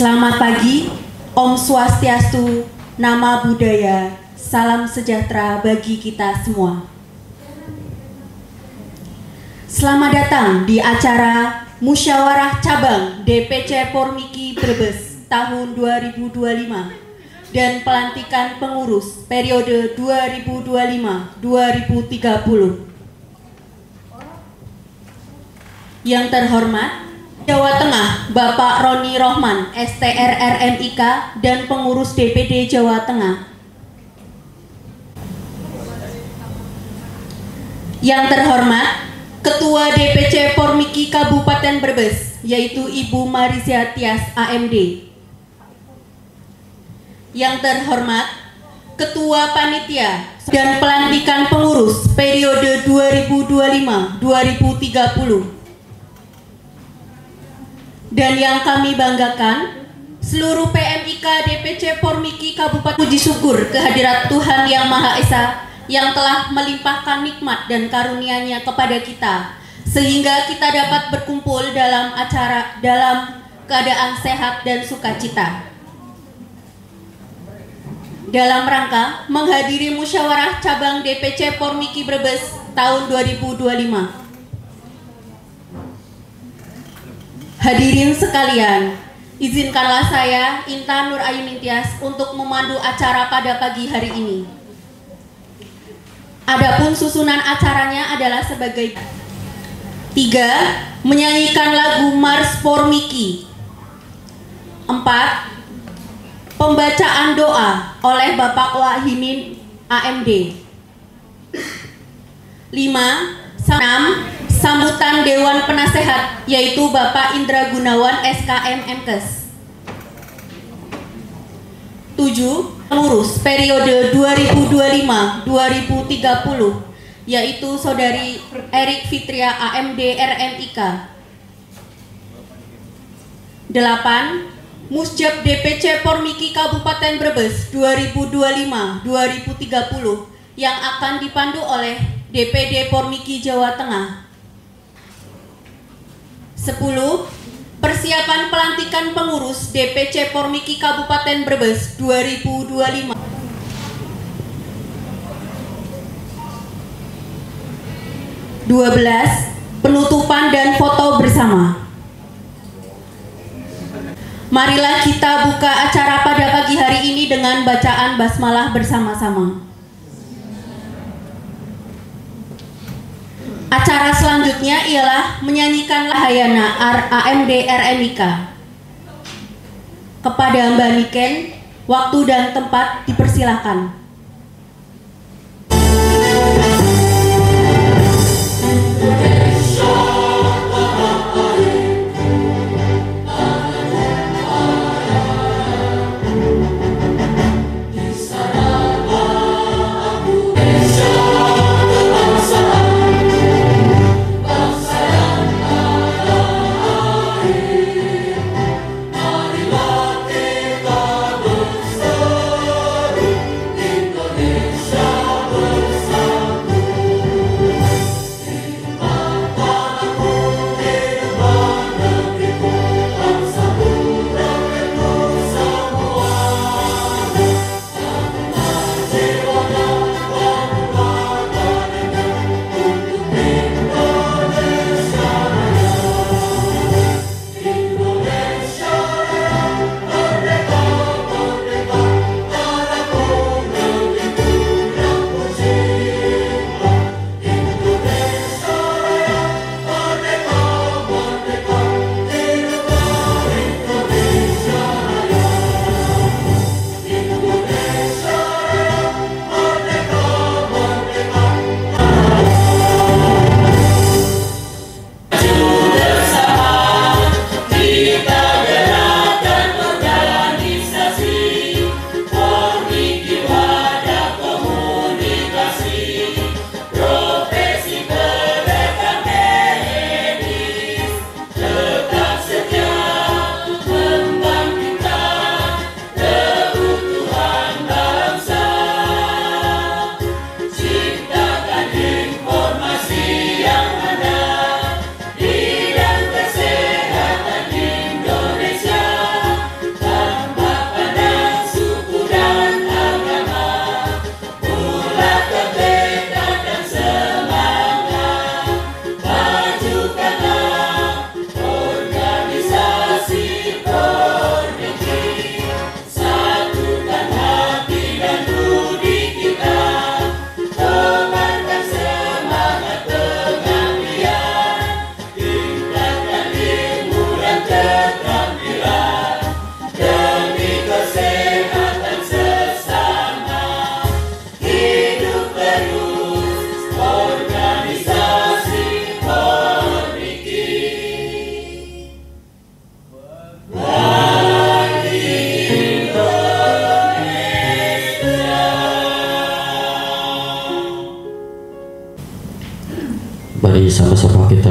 Selamat pagi, Om Swastiastu, Nama Budaya, salam sejahtera bagi kita semua. Selamat datang di acara Musyawarah Cabang DPC Pormiki Brebes tahun 2025 dan pelantikan pengurus periode 2025-2030. Yang terhormat Jawa Tengah Bapak Roni Rohman, STR RMIK dan pengurus DPD Jawa Tengah. Yang terhormat Ketua DPC Pormiki Kabupaten Brebes, yaitu Ibu Marizia Tias AMD. Yang terhormat Ketua Panitia dan Pelantikan Pengurus periode 2025-2030. Dan yang kami banggakan, seluruh PMIK DPC Pormiki Kabupaten, puji syukur kehadirat Tuhan Yang Maha Esa yang telah melimpahkan nikmat dan karunia-Nya kepada kita, sehingga kita dapat berkumpul dalam keadaan sehat dan sukacita. Dalam rangka menghadiri musyawarah cabang DPC Pormiki Brebes tahun 2025. Hadirin sekalian, izinkanlah saya, Intan Nur Ayu Nintias, untuk memandu acara pada pagi hari ini. Adapun susunan acaranya adalah sebagai 3. Menyanyikan lagu Mars Pormiki. 4. Pembacaan doa oleh Bapak Wahimin AMD. 5. 6. Sambutan Dewan Penasehat, yaitu Bapak Indra Gunawan SKM MKes. 7. Pengurus periode 2025-2030, yaitu Saudari Erik Fitria AMD RMIK. 8. Musjab DPC Pormiki Kabupaten Brebes 2025-2030 yang akan dipandu oleh DPD Pormiki Jawa Tengah. 10. Persiapan pelantikan pengurus DPC Pormiki Kabupaten Brebes 2025. 12. Penutupan dan foto bersama. Marilah kita buka acara pada pagi hari ini dengan bacaan basmalah bersama-sama. Acara selanjutnya ialah menyanyikan Lahayana AMD RMIK. Kepada Mbak Niken, waktu dan tempat dipersilakan. Marilah kita berseru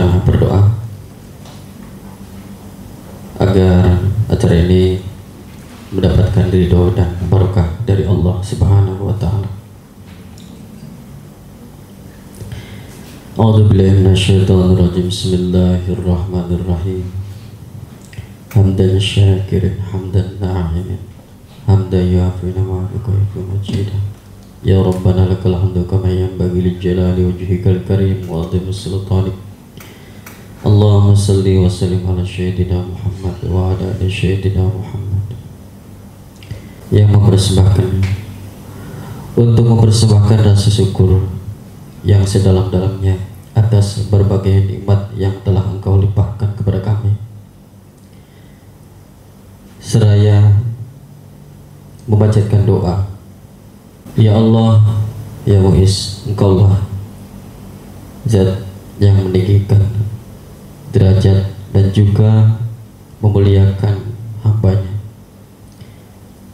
Mari berdoa agar acara ini mendapatkan ridho dan barokah dari Allah Subhanahu wa taala. A'udzubillahi minasyaitonirrajim. Bismillahirrahmanirrahim. Hamdan syakirin hamdan na'imin hamdan yafi na'ma'ika yafi majidah. Ya Rabbana lakal hamdu kama yanbaghi li jalali wajhikal karim wa 'azimi sultanik. Allahumma salli wa sallim ala sayyidina Muhammad wa ala ali sayyidina Muhammad. Yang mempersembahkan rasa syukur yang sedalam-dalamnya atas berbagai nikmat yang telah Engkau limpahkan kepada kami, seraya membacakan doa. Ya Allah, ya Mu'iz, Engkaulah Zat yang meninggikan derajat dan juga memuliakan hambanya.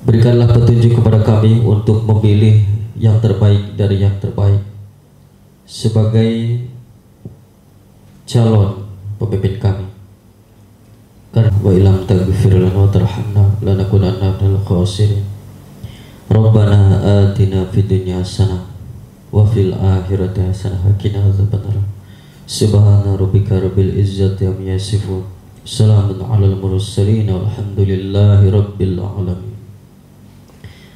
Berikanlah petunjuk kepada kami untuk memilih yang terbaik dari yang terbaik sebagai calon pemimpin kami. Karena wa ilam taghfir lana wa tarhamna lanakunanna minal khasirin. Rabbana atina fid dunya hasanah wa fil akhirati hasanah wa qina adzabannar. Subhana rabbika rabbil izzati amma yasifun. Salamun alal mursalin walhamdulillahi rabbil alamin.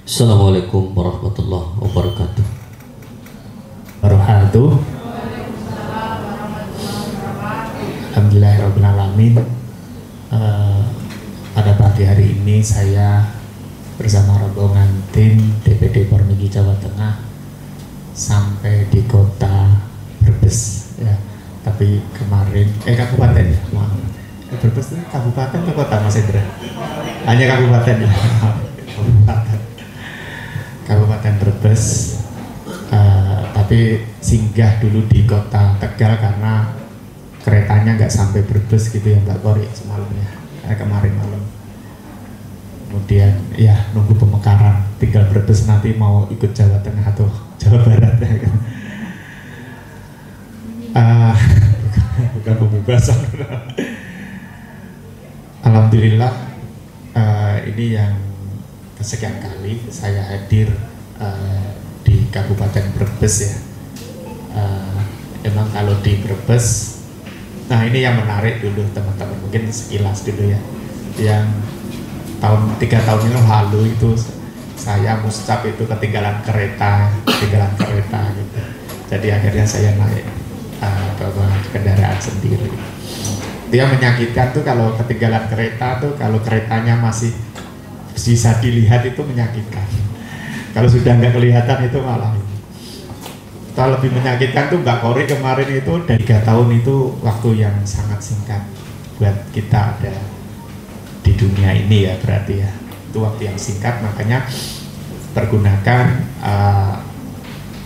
Assalamualaikum warahmatullahi wabarakatuh. Alhamdulillahirabbil alamin. Pada pagi hari ini saya bersama rombongan tim DPD Pormiki Jawa Tengah sampai di kota Brebes ya. Tapi kemarin kabupaten ya, maaf. Brebes itu kabupaten atau kota Mas Indra? Hanya kabupaten ya. Kabupaten Brebes. Tapi singgah dulu di kota Tegal karena keretanya nggak sampai Brebes gitu ya Mbak Kori semalamnya, kemarin malam. Kemudian ya nunggu pemekaran, tinggal Brebes nanti mau ikut Jawa Tengah atau Jawa Barat ya kan. Bukan pembebasan. Alhamdulillah ini yang kesekian kali saya hadir di Kabupaten Brebes ya. Emang kalau di Brebes, nah ini yang menarik dulu teman-teman, mungkin sekilas dulu ya. Yang 3 tahun yang lalu itu saya muscap itu ketinggalan kereta gitu. Jadi akhirnya saya naik bawa kendaraan sendiri. Dia menyakitkan tuh kalau ketinggalan kereta tuh, kalau keretanya masih bisa dilihat itu menyakitkan. Kalau sudah nggak kelihatan itu malah. Kalau lebih menyakitkan tuh Mbak Kori kemarin itu, dari 3 tahun itu waktu yang sangat singkat buat kita ada di dunia ini ya, berarti ya itu waktu yang singkat, makanya pergunakan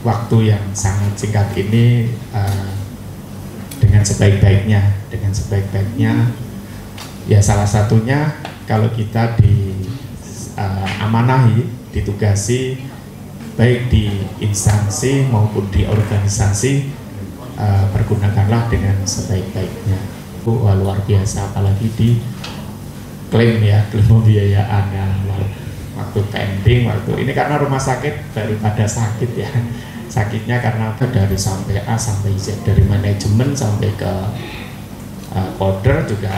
waktu yang sangat singkat ini dengan sebaik-baiknya ya. Salah satunya kalau kita amanahi, ditugasi baik di instansi maupun di organisasi, pergunakanlah dengan sebaik-baiknya. Wah, luar biasa, apalagi di klaim pembiayaan ya, waktu pending, waktu ini karena rumah sakit daripada sakit ya, sakitnya karena dari sampai A sampai Z, dari manajemen sampai ke coder juga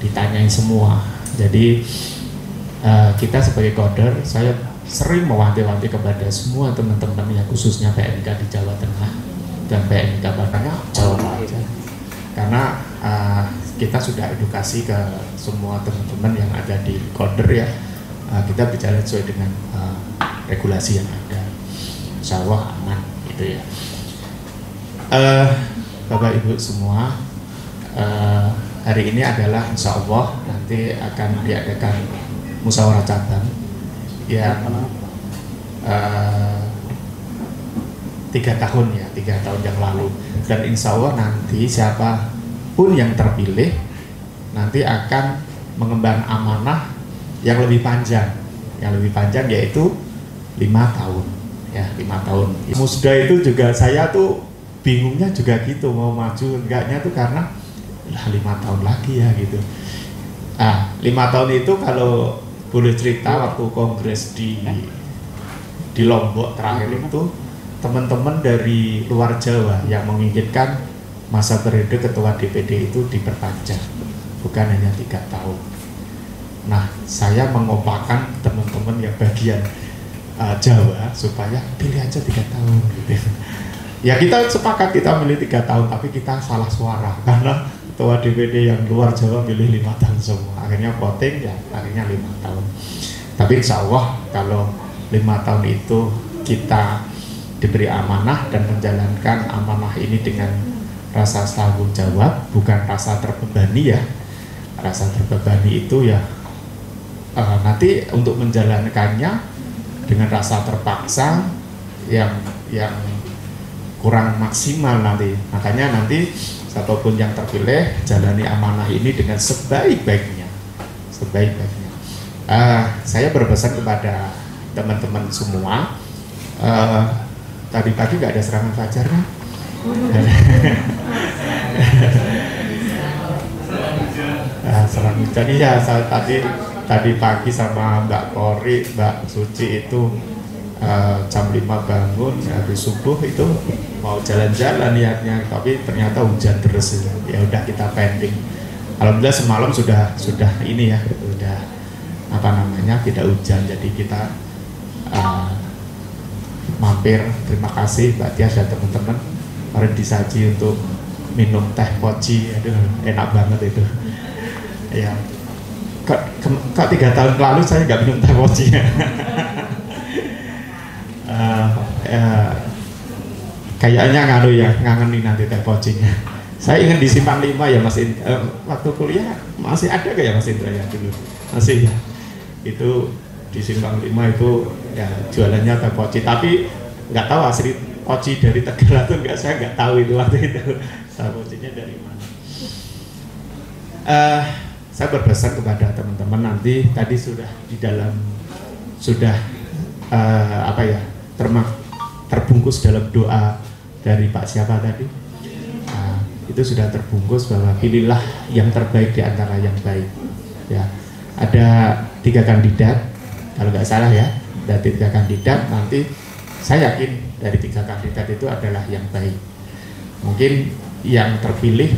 ditanyain semua. Jadi kita sebagai coder, saya sering mewanti-wanti kepada semua teman-teman yang khususnya PMK di Jawa Tengah dan PMK Padang, jawab aja, karena kita sudah edukasi ke semua teman-teman yang ada di coder ya. Kita bicara sesuai dengan regulasi yang ada, insya Allah aman gitu ya. Bapak Ibu semua, hari ini adalah insya Allah nanti akan diadakan musyawarah cabang yang 3 tahun ya, 3 tahun yang lalu, dan insya Allah nanti siapapun yang terpilih nanti akan mengemban amanah yang lebih panjang, yaitu 5 tahun ya, 5 tahun. Musda itu juga saya tuh bingungnya juga gitu, mau maju enggaknya tuh karena lah 5 tahun lagi ya gitu. 5 tahun itu kalau boleh cerita waktu kongres di Lombok terakhir itu, teman-teman dari luar Jawa yang menginginkan masa periode ketua DPD itu diperpanjang, bukan hanya 3 tahun. Nah, saya mengompakan teman-teman yang bagian Jawa supaya pilih aja 3 tahun gitu. Ya kita sepakat kita milih 3 tahun, tapi kita salah suara karena ketua DPD yang luar Jawa milih 5 tahun semua. Akhirnya voting ya akhirnya 5 tahun. Tapi insya Allah kalau 5 tahun itu kita diberi amanah dan menjalankan amanah ini dengan rasa tanggung jawab, bukan rasa terbebani ya. Rasa terbebani itu ya nanti untuk menjalankannya dengan rasa terpaksa yang kurang maksimal nanti. Makanya nanti satupun yang terpilih jalani amanah ini dengan sebaik-baiknya. Saya berpesan kepada teman-teman semua, tadi pagi nggak ada serangan fajar kan? Serangan hujan ya, tadi pagi sama Mbak Kori, Mbak Suci itu jam 5 bangun, habis subuh itu mau jalan-jalan niatnya, tapi ternyata hujan deras. Ya udah kita pending. Alhamdulillah semalam sudah ini ya, sudah tidak hujan, jadi kita mampir. Terima kasih Mbak Tias dan teman-teman kemarin disaji untuk minum teh poci, aduh enak banget itu ya. Kok 3 tahun lalu saya nggak minum teh poci kayaknya ngangenin nanti teh pocinya. Saya ingin di Simpang 5 ya Mas waktu kuliah masih ada gak ya Mas Indra ya dulu? Masih ya. Itu di Simpang 5 itu ya jualannya teh poci, tapi nggak tahu asli poci dari Tegal atau enggak, saya nggak tahu itu waktu itu teh pocinya dari mana. Saya berpesan kepada teman-teman nanti tadi sudah di dalam terbungkus dalam doa dari Pak siapa tadi, itu sudah terbungkus bahwa pilihlah yang terbaik di antara yang baik ya. Ada 3 kandidat kalau nggak salah ya, ada 3 kandidat. Nanti saya yakin dari 3 kandidat itu adalah yang baik. Mungkin yang terpilih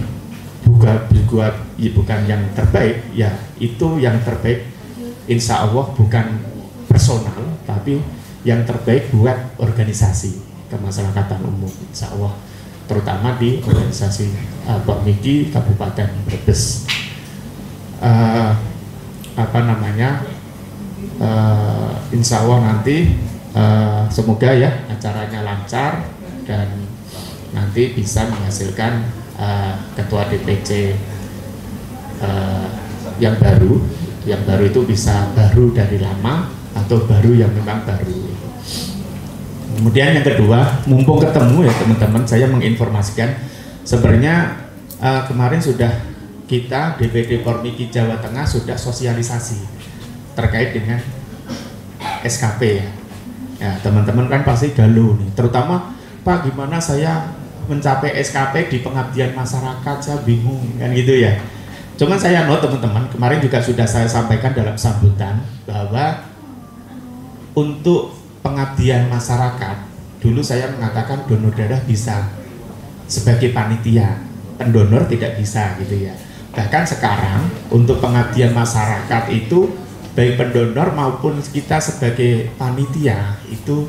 bukan yang terbaik ya, itu yang terbaik insya Allah bukan personal, tapi yang terbaik buat organisasi kemasyarakatan umum insya Allah, terutama di organisasi Pormiki Kabupaten Brebes. Insya Allah nanti semoga ya acaranya lancar dan nanti bisa menghasilkan ketua DPC yang baru itu bisa baru dari lama atau baru yang memang baru. Kemudian yang kedua, mumpung ketemu ya teman-teman, saya menginformasikan sebenarnya kemarin sudah kita DPD Pormiki Jawa Tengah sudah sosialisasi terkait dengan SKP ya. Ya teman-teman kan pasti galau nih, terutama Pak gimana saya mencapai SKP di pengabdian masyarakat, saya bingung kan gitu ya. Cuman saya teman-teman, kemarin juga sudah saya sampaikan dalam sambutan bahwa untuk pengabdian masyarakat dulu saya mengatakan donor darah bisa sebagai panitia, pendonor tidak bisa gitu ya. Bahkan sekarang untuk pengabdian masyarakat itu baik pendonor maupun kita sebagai panitia itu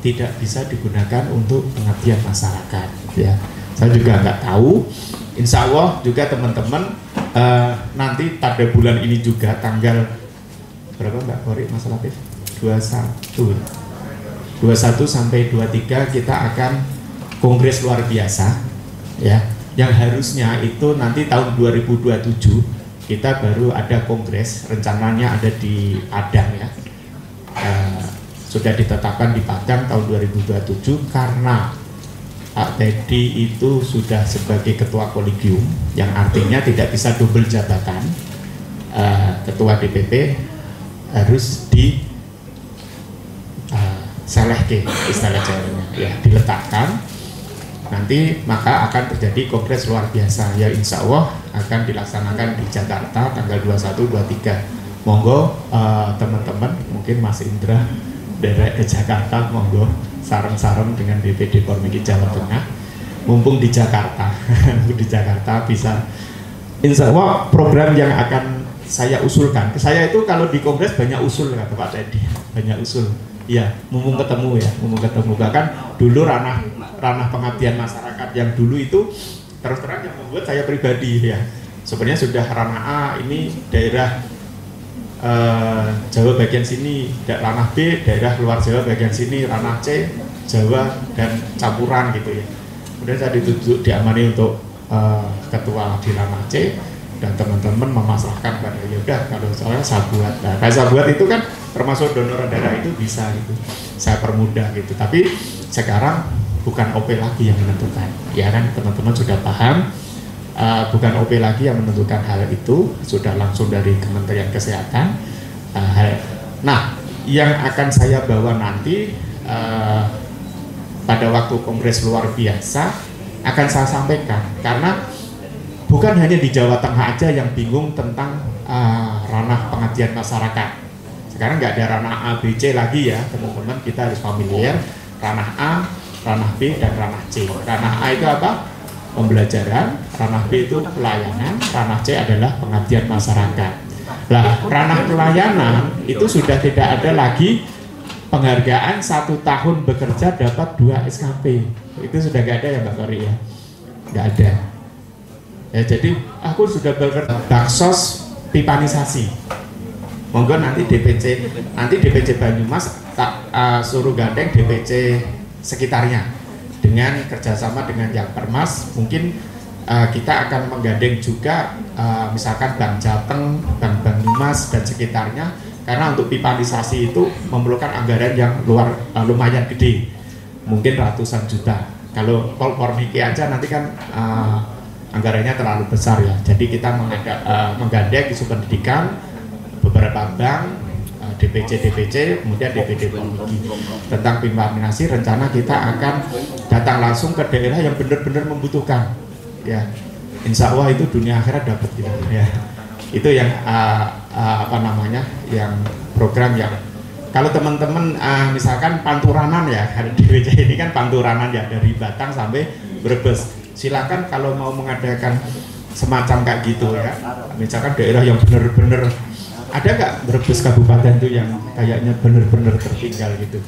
tidak bisa digunakan untuk pengabdian masyarakat ya. Saya juga nggak tahu, insya Allah juga teman-teman nanti pada bulan ini juga tanggal berapa Mbak Kori Mas Latif? 21 sampai 23 kita akan kongres luar biasa ya, yang harusnya itu nanti tahun 2027 kita baru ada kongres, rencananya ada di Padang ya, sudah ditetapkan di Padang tahun 2027 karena Pak Teddy itu sudah sebagai ketua kolegium, yang artinya tidak bisa double jabatan. Ketua DPP harus di selehke istilah Jawanya ya, diletakkan nanti maka akan terjadi kongres luar biasa ya, insya Allah akan dilaksanakan di Jakarta tanggal 21-23. Monggo teman-teman, mungkin Mas Indra dari ke Jakarta, monggo sareng-sareng dengan DPD Pormiki Jawa Tengah, mumpung di Jakarta di Jakarta bisa, insya Allah program yang akan saya usulkan. Saya itu kalau di kongres banyak usul kata Pak Teddy, banyak usul. Ya, mumpung ketemu ya, mumpung ketemu. Bahkan dulu ranah pengabdian masyarakat yang dulu itu terus terang yang membuat saya pribadi ya. Sebenarnya sudah ranah A, ini daerah Jawa bagian sini, ranah B daerah luar Jawa bagian sini, ranah C Jawa dan campuran gitu ya. Kemudian saya ditunjuk diamani untuk ketua di ranah C, dan teman-teman memasrahkan pada yaudah kalau soalnya saya buat. Nah, kalau saya buat itu kan termasuk donor darah itu bisa gitu, saya permudah gitu. Tapi sekarang bukan OP lagi yang menentukan, ya kan teman-teman sudah paham, bukan OP lagi yang menentukan hal itu, sudah langsung dari Kementerian Kesehatan. Nah, yang akan saya bawa nanti pada waktu kongres luar biasa akan saya sampaikan, karena bukan hanya di Jawa Tengah aja yang bingung tentang ranah pengabdian masyarakat. Sekarang nggak ada ranah A, B, C lagi ya teman-teman, kita harus familiar ranah A, ranah B, dan ranah C. Ranah A itu apa? Pembelajaran, ranah B itu pelayanan, ranah C adalah pengabdian masyarakat. Lah, ranah pelayanan itu sudah tidak ada lagi penghargaan 1 tahun bekerja dapat 2 SKP. Itu sudah nggak ada ya Mbak Kori ya? Nggak ada. Ya, jadi aku sudah bekerja baksos pipanisasi. Monggo nanti DPC Banyumas tak suruh gandeng DPC sekitarnya dengan kerjasama dengan yang Permas. Mungkin kita akan menggandeng juga misalkan Bank Jateng, Bank Banyumas dan sekitarnya, karena untuk pipanisasi itu memerlukan anggaran yang lumayan gede, mungkin ratusan juta. Kalau Pormiki aja nanti kan anggarannya terlalu besar ya, jadi kita menggandeng isu pendidikan, beberapa bank, DPC, kemudian DPD Pormiki. Tentang pipanisasi, rencana kita akan datang langsung ke daerah yang benar-benar membutuhkan ya, insya Allah itu dunia akhirat dapat gitu ya. Itu yang yang program yang kalau teman-teman misalkan Panturanan ya, DPC ini kan Panturanan ya, dari Batang sampai Brebes. Silakan kalau mau mengadakan semacam kayak gitu ya, misalkan daerah yang benar-benar ada nggak Brebes Kabupaten itu yang kayaknya benar-benar tertinggal gitu.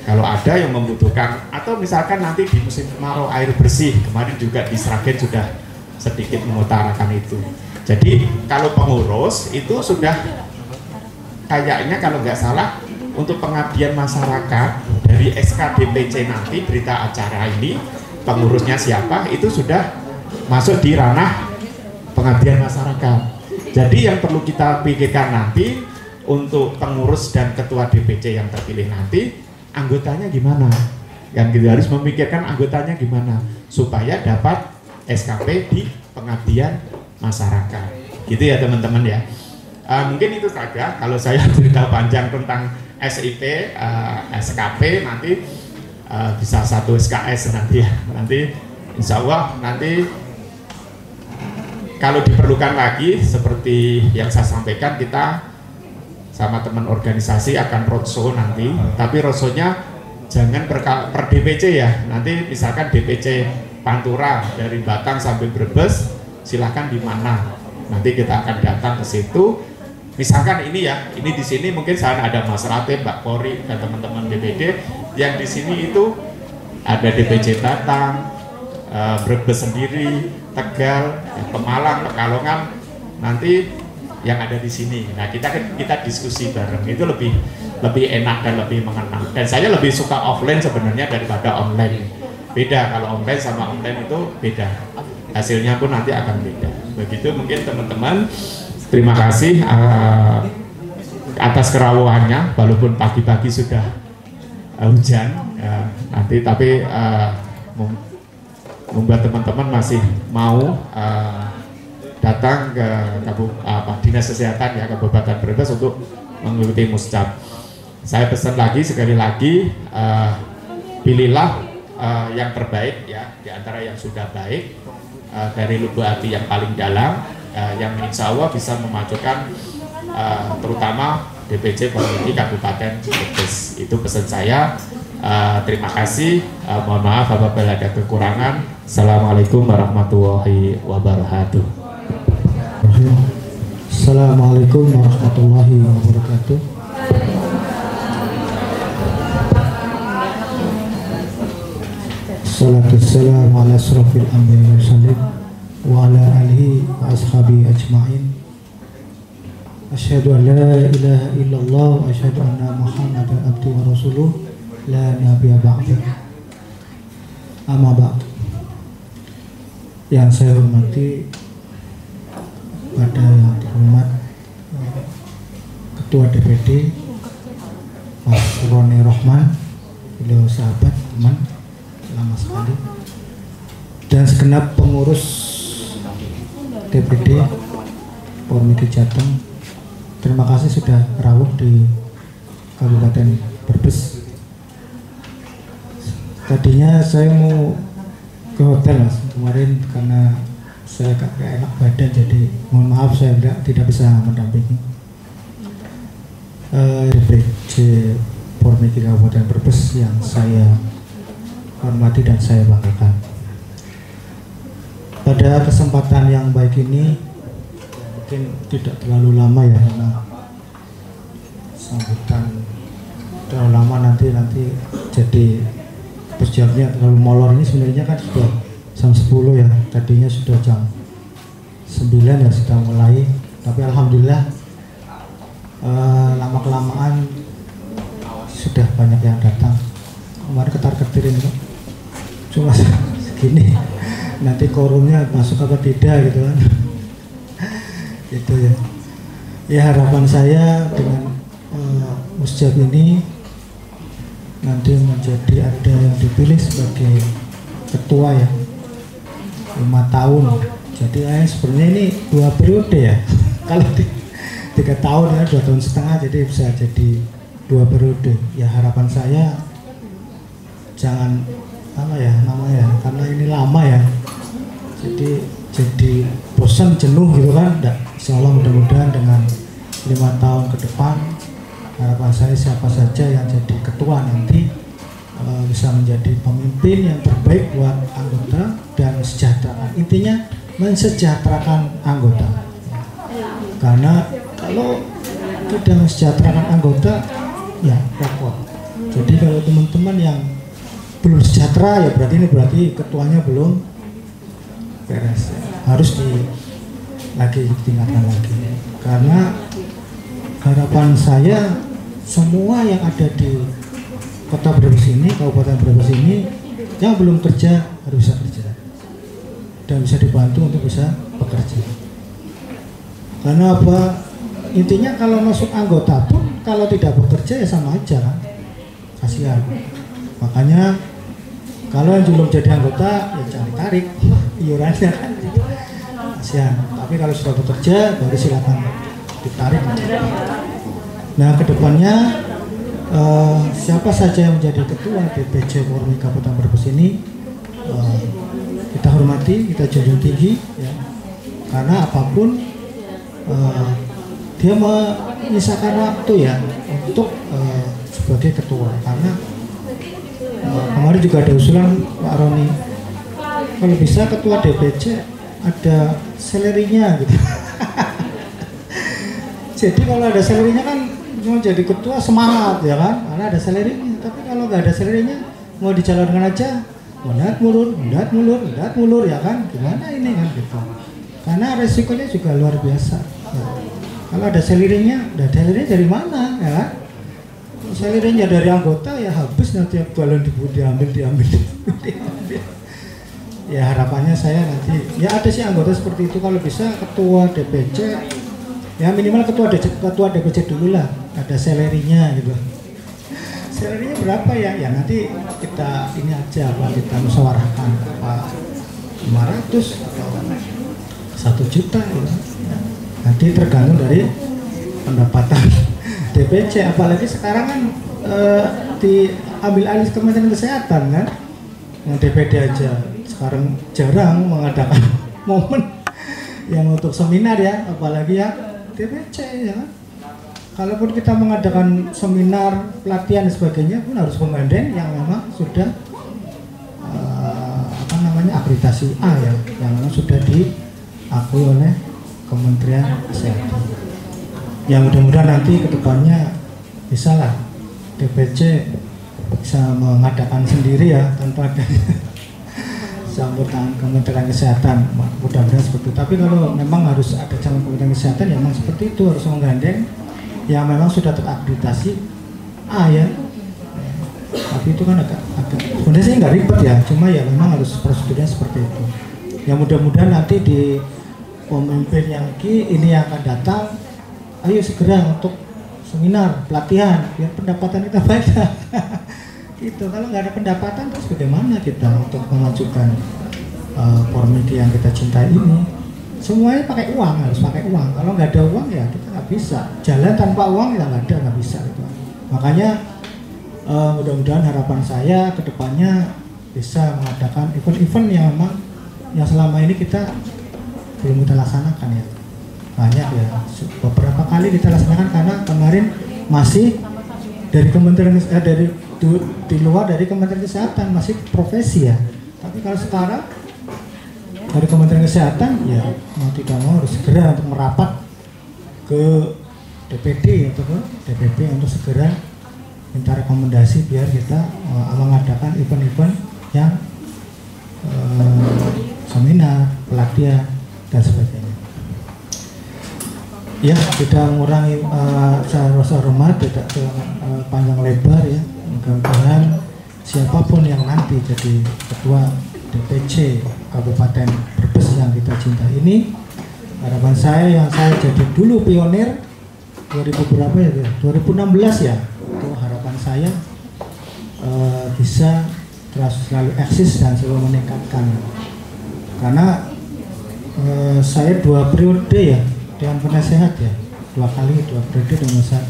Kalau ada yang membutuhkan, atau misalkan nanti di musim kemarau air bersih, kemarin juga di Sragen sudah sedikit mengutarakan itu. Jadi kalau pengurus itu sudah kayaknya kalau nggak salah untuk pengabdian masyarakat dari SKDPC nanti berita acara ini pengurusnya siapa itu sudah masuk di ranah pengabdian masyarakat. Jadi yang perlu kita pikirkan nanti untuk pengurus dan ketua DPC yang terpilih nanti, anggotanya gimana? Yang kita harus memikirkan anggotanya gimana supaya dapat SKP di pengabdian masyarakat. Gitu ya teman-teman ya. Mungkin itu saja kalau saya cerita panjang tentang SIP, SKP nanti bisa 1 SKS nanti ya. Nanti insya Allah nanti kalau diperlukan lagi seperti yang saya sampaikan, kita sama teman organisasi akan roadshow nanti, tapi roadshow-nya jangan per DPC ya. Nanti misalkan DPC Pantura dari Batang sampai Brebes, silahkan di mana. Nanti kita akan datang ke situ. Misalkan ini ya, ini di sini mungkin saya ada Mas Rate, Mbak Kori dan teman-teman DPD. Yang di sini itu ada DPC Batang, Brebes sendiri, Tegal, Pemalang, Pekalongan, nanti yang ada di sini. Nah kita diskusi bareng, itu lebih enak dan lebih mengenal. Dan saya lebih suka offline sebenarnya daripada online. Beda, kalau online sama online itu beda. Hasilnya pun nanti akan beda. Begitu mungkin teman-teman. Terima kasih atas kerawuannya, walaupun pagi-pagi sudah hujan nanti, tapi membuat teman-teman masih mau datang ke Dinas Kesehatan ya Kabupaten Brebes untuk mengikuti muscap. Saya pesan lagi sekali lagi, pilihlah yang terbaik ya, di antara yang sudah baik, dari lubuk hati yang paling dalam, yang insya Allah bisa memajukan terutama DPC Pormiki Kabupaten Brebes. Itu pesan saya. Terima kasih. Mohon maaf apabila ada kekurangan. Assalamualaikum warahmatullahi wabarakatuh. Assalamualaikum warahmatullahi wabarakatuh. Assalamualaikum ala asrafil anbiya wal mursalin wa ala alihi wa ashabihi ajma'in. Asyhadu an la ilaha illallah wa asyhadu anna Muhammadan abduhu wa rasuluh la nabiyya ba'da. Amma ba'd. Yang saya hormati pada yang terhormat Ketua DPD Mas Roni Rohman, beliau sahabat teman lama sekali, dan segenap pengurus DPD Pormiki Jateng. Terima kasih sudah rawuh di Kabupaten Brebes. Tadinya saya mau ke hotel Mas kemarin karena saya gak enak badan, jadi mohon maaf saya tidak bisa mendampingi DPC Pormiki Kabupaten Brebes yang saya hormati dan saya banggakan. Pada kesempatan yang baik ini mungkin tidak terlalu lama ya, karena sambutan terlalu lama nanti jadi berjamnya terlalu molor. Ini sebenarnya kan sudah jam 10 ya, tadinya sudah jam 9 ya sudah mulai, tapi alhamdulillah lama-kelamaan sudah banyak yang datang. Kemarin ketar-ketir ini cuma segini, nanti korumnya masuk apa tidak gitu kan. Gitu ya. Ya harapan saya dengan musjab ini nanti menjadi ada yang dipilih sebagai ketua ya 5 tahun. Jadi sebenarnya ini 2 periode ya. Kalau 3 tahun ya 2 tahun setengah, jadi bisa jadi 2 periode. Ya harapan saya jangan apa ya namanya, karena ini lama ya. Jadi bosan jenuh gitu kan. Insya Allah mudah-mudahan dengan 5 tahun ke depan, harapan saya siapa saja yang jadi ketua nanti bisa menjadi pemimpin yang terbaik buat anggota dan mensejahterakan. Intinya mensejahterakan anggota. Karena kalau tidak mensejahterakan anggota ya repot. Jadi kalau teman-teman yang belum sejahtera ya berarti ketuanya belum beres. Harus ditingkatkan lagi. Karena harapan saya semua yang ada di Kota Brebes ini, Kabupaten Brebes ini, yang belum kerja harus bisa kerja dan bisa dibantu untuk bisa bekerja. Karena apa? Intinya kalau masuk anggota pun kalau tidak bekerja ya sama aja kan, kasihan. Makanya kalau yang belum jadi anggota ya jangan tarik iurannya kan, kasihan. Tapi kalau sudah bekerja baru silakan ditarik. Nah kedepannya siapa saja yang menjadi ketua DPC Pormiki Kabupaten Brebes ini kita hormati, kita junjung tinggi ya. Karena apapun dia menyisakan waktu ya untuk sebagai ketua. Karena kemarin juga ada usulan Pak Roni, kalau bisa ketua DPC ada salary-nya gitu. Jadi kalau ada salary-nya kan mau jadi ketua semangat ya kan, karena ada salary-nya. Tapi kalau nggak ada salary-nya mau dijalankan aja mundat mulur ya kan, gimana ini kan gitu. Karena resikonya juga luar biasa ya. Kalau ada salary-nya dari mana ya kan? Salary-nya dari anggota ya habis, nanti balon diambil. Ya harapannya saya nanti ya ada sih anggota seperti itu, kalau bisa ketua DPC ya minimal ketua DPC dulu lah, ada salary-nya gitu. Salary-nya berapa ya? Ya nanti kita ini aja Pak, kita musyawarahkan Pak 500 atau 1 juta gitu. Nanti tergantung dari pendapatan DPC, apalagi sekarang kan diambil alih Kementerian Kesehatan kan. yang DPD aja sekarang jarang mengadakan momen yang untuk seminar ya, apalagi yang DPC ya kan. Kalaupun kita mengadakan seminar, pelatihan dan sebagainya pun harus menggandeng yang memang sudah akreditasi A ya, yang memang sudah diakui oleh Kementerian Kesehatan. Ya mudah-mudahan nanti kedepannya bisa lah DPC bisa mengadakan sendiri ya tanpa ada sambutan Kementerian Kesehatan, mudah-mudahan seperti itu. Tapi kalau memang harus ada calon Kementerian Kesehatan ya memang seperti itu, harus menggandeng yang memang sudah terakreditasi A ya. Tapi itu kan agak sebenarnya sih nggak ribet ya, cuma ya memang harus prosedurnya seperti itu. Ya mudah-mudahan nanti di pemimpin yang ini yang akan datang, ayo segera untuk seminar, pelatihan, biar pendapatan kita banyak. Gitu. Kalau nggak ada pendapatan terus bagaimana kita untuk memajukan Pormiki yang kita cintai ini? Semuanya pakai uang, harus pakai uang. Kalau nggak ada uang ya kita nggak bisa. Jalan tanpa uang ya nggak ada, nggak bisa gitu. Makanya mudah-mudahan harapan saya kedepannya bisa mengadakan event-event yang memang yang selama ini kita belum kita laksanakan ya. Banyak ya, beberapa kali kita laksanakan karena kemarin masih dari Kementerian di luar dari Kementerian Kesehatan, masih profesi ya. Tapi kalau sekarang dari Kementerian Kesehatan ya mau tidak mau harus segera untuk merapat ke DPD atau ke DPP untuk segera minta rekomendasi biar kita mengadakan event-event yang seminar, pelatihan dan sebagainya. Ya, tidak mengurangi rasa hormat, tidak panjang lebar ya. Mudah-mudahan siapapun yang nanti jadi ketua DPC Kabupaten Brebes yang kita cinta ini, harapan saya yang saya jadi dulu pionir 2000 berapa ya? 2016 ya. Itu harapan saya bisa terus selalu eksis dan selalu meningkatkan. Karena saya 2 periode ya Dewan Penasehat ya, 2 periode dengan saya.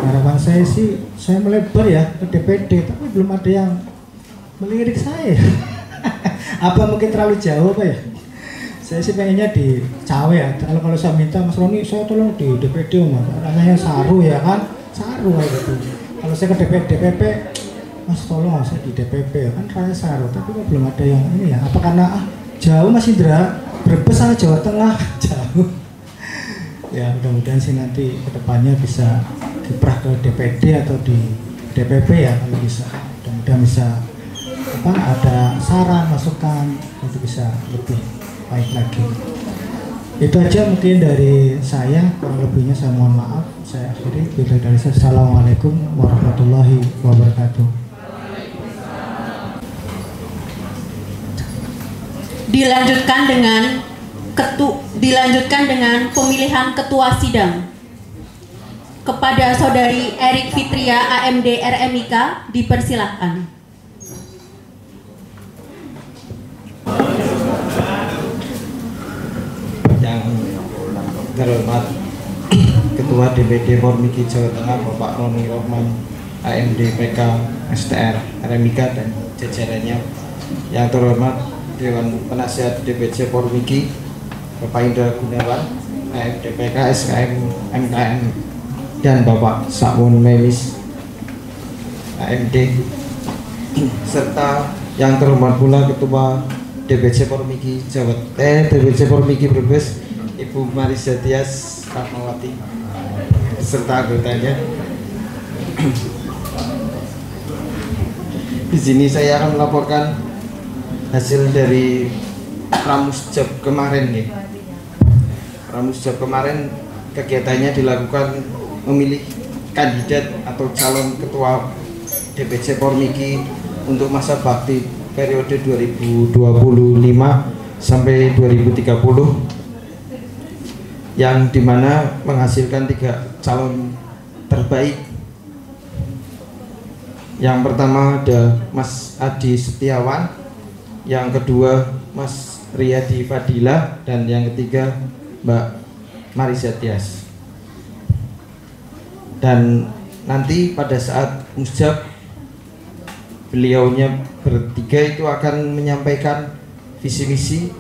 Harapan saya sih saya melebar ya ke DPD, tapi belum ada yang melirik saya. Apa mungkin terlalu jauh apa ya? Saya sih pengennya di Cawe ya. Kalau saya minta Mas Roni, saya tolong di DPD Mas. Rasanya saru ya kan, saru kayak gitu. Kalau saya ke DPP, Mas tolong saya di DPP kan rasanya saru. Tapi kok belum ada yang ini ya? Apa karena jauh Mas Indra, Brebes sama Jawa Tengah jauh. Ya mudah-mudahan sih nanti kedepannya bisa kiprah ke DPD atau di DPP ya kalau bisa. Mudah-mudahan bisa ada saran, masukan untuk bisa lebih baik lagi. Itu aja mungkin dari saya, kurang lebihnya saya mohon maaf. Saya akhiri. Dari saya, assalamualaikum warahmatullahi wabarakatuh. Dilanjutkan dengan pemilihan ketua sidang. Kepada Saudari Erik Fitria AMD RMIK dipersilahkan. Yang terhormat Ketua DPD Pormiki Jawa Tengah Bapak Roni Rohman AMD PK STR RMIK dan jajarannya. Yang terhormat Dewan Penasihat DPC Pormiki Bapak Indra Gunawan AMD PK SKM MKM dan Bapak Samun Memis AMD, serta yang terhormat pula Ketua DPC Pormiki DPC Pormiki Brebes Ibu Marisa Tias Rahmawati serta anggotanya. Di sini saya akan melaporkan hasil dari Pramusjab kemarin nih. Pramusjab kemarin kegiatannya dilakukan memilih kandidat atau calon ketua DPC Pormiki untuk masa bakti periode 2025 sampai 2030 yang dimana menghasilkan 3 calon terbaik. Yang pertama ada Mas Adi Setiawan, yang kedua Mas Riyadi Fadila, dan yang ketiga Mbak Marisa Tias. Dan nanti pada saat musjab beliaunya bertiga itu akan menyampaikan visi misi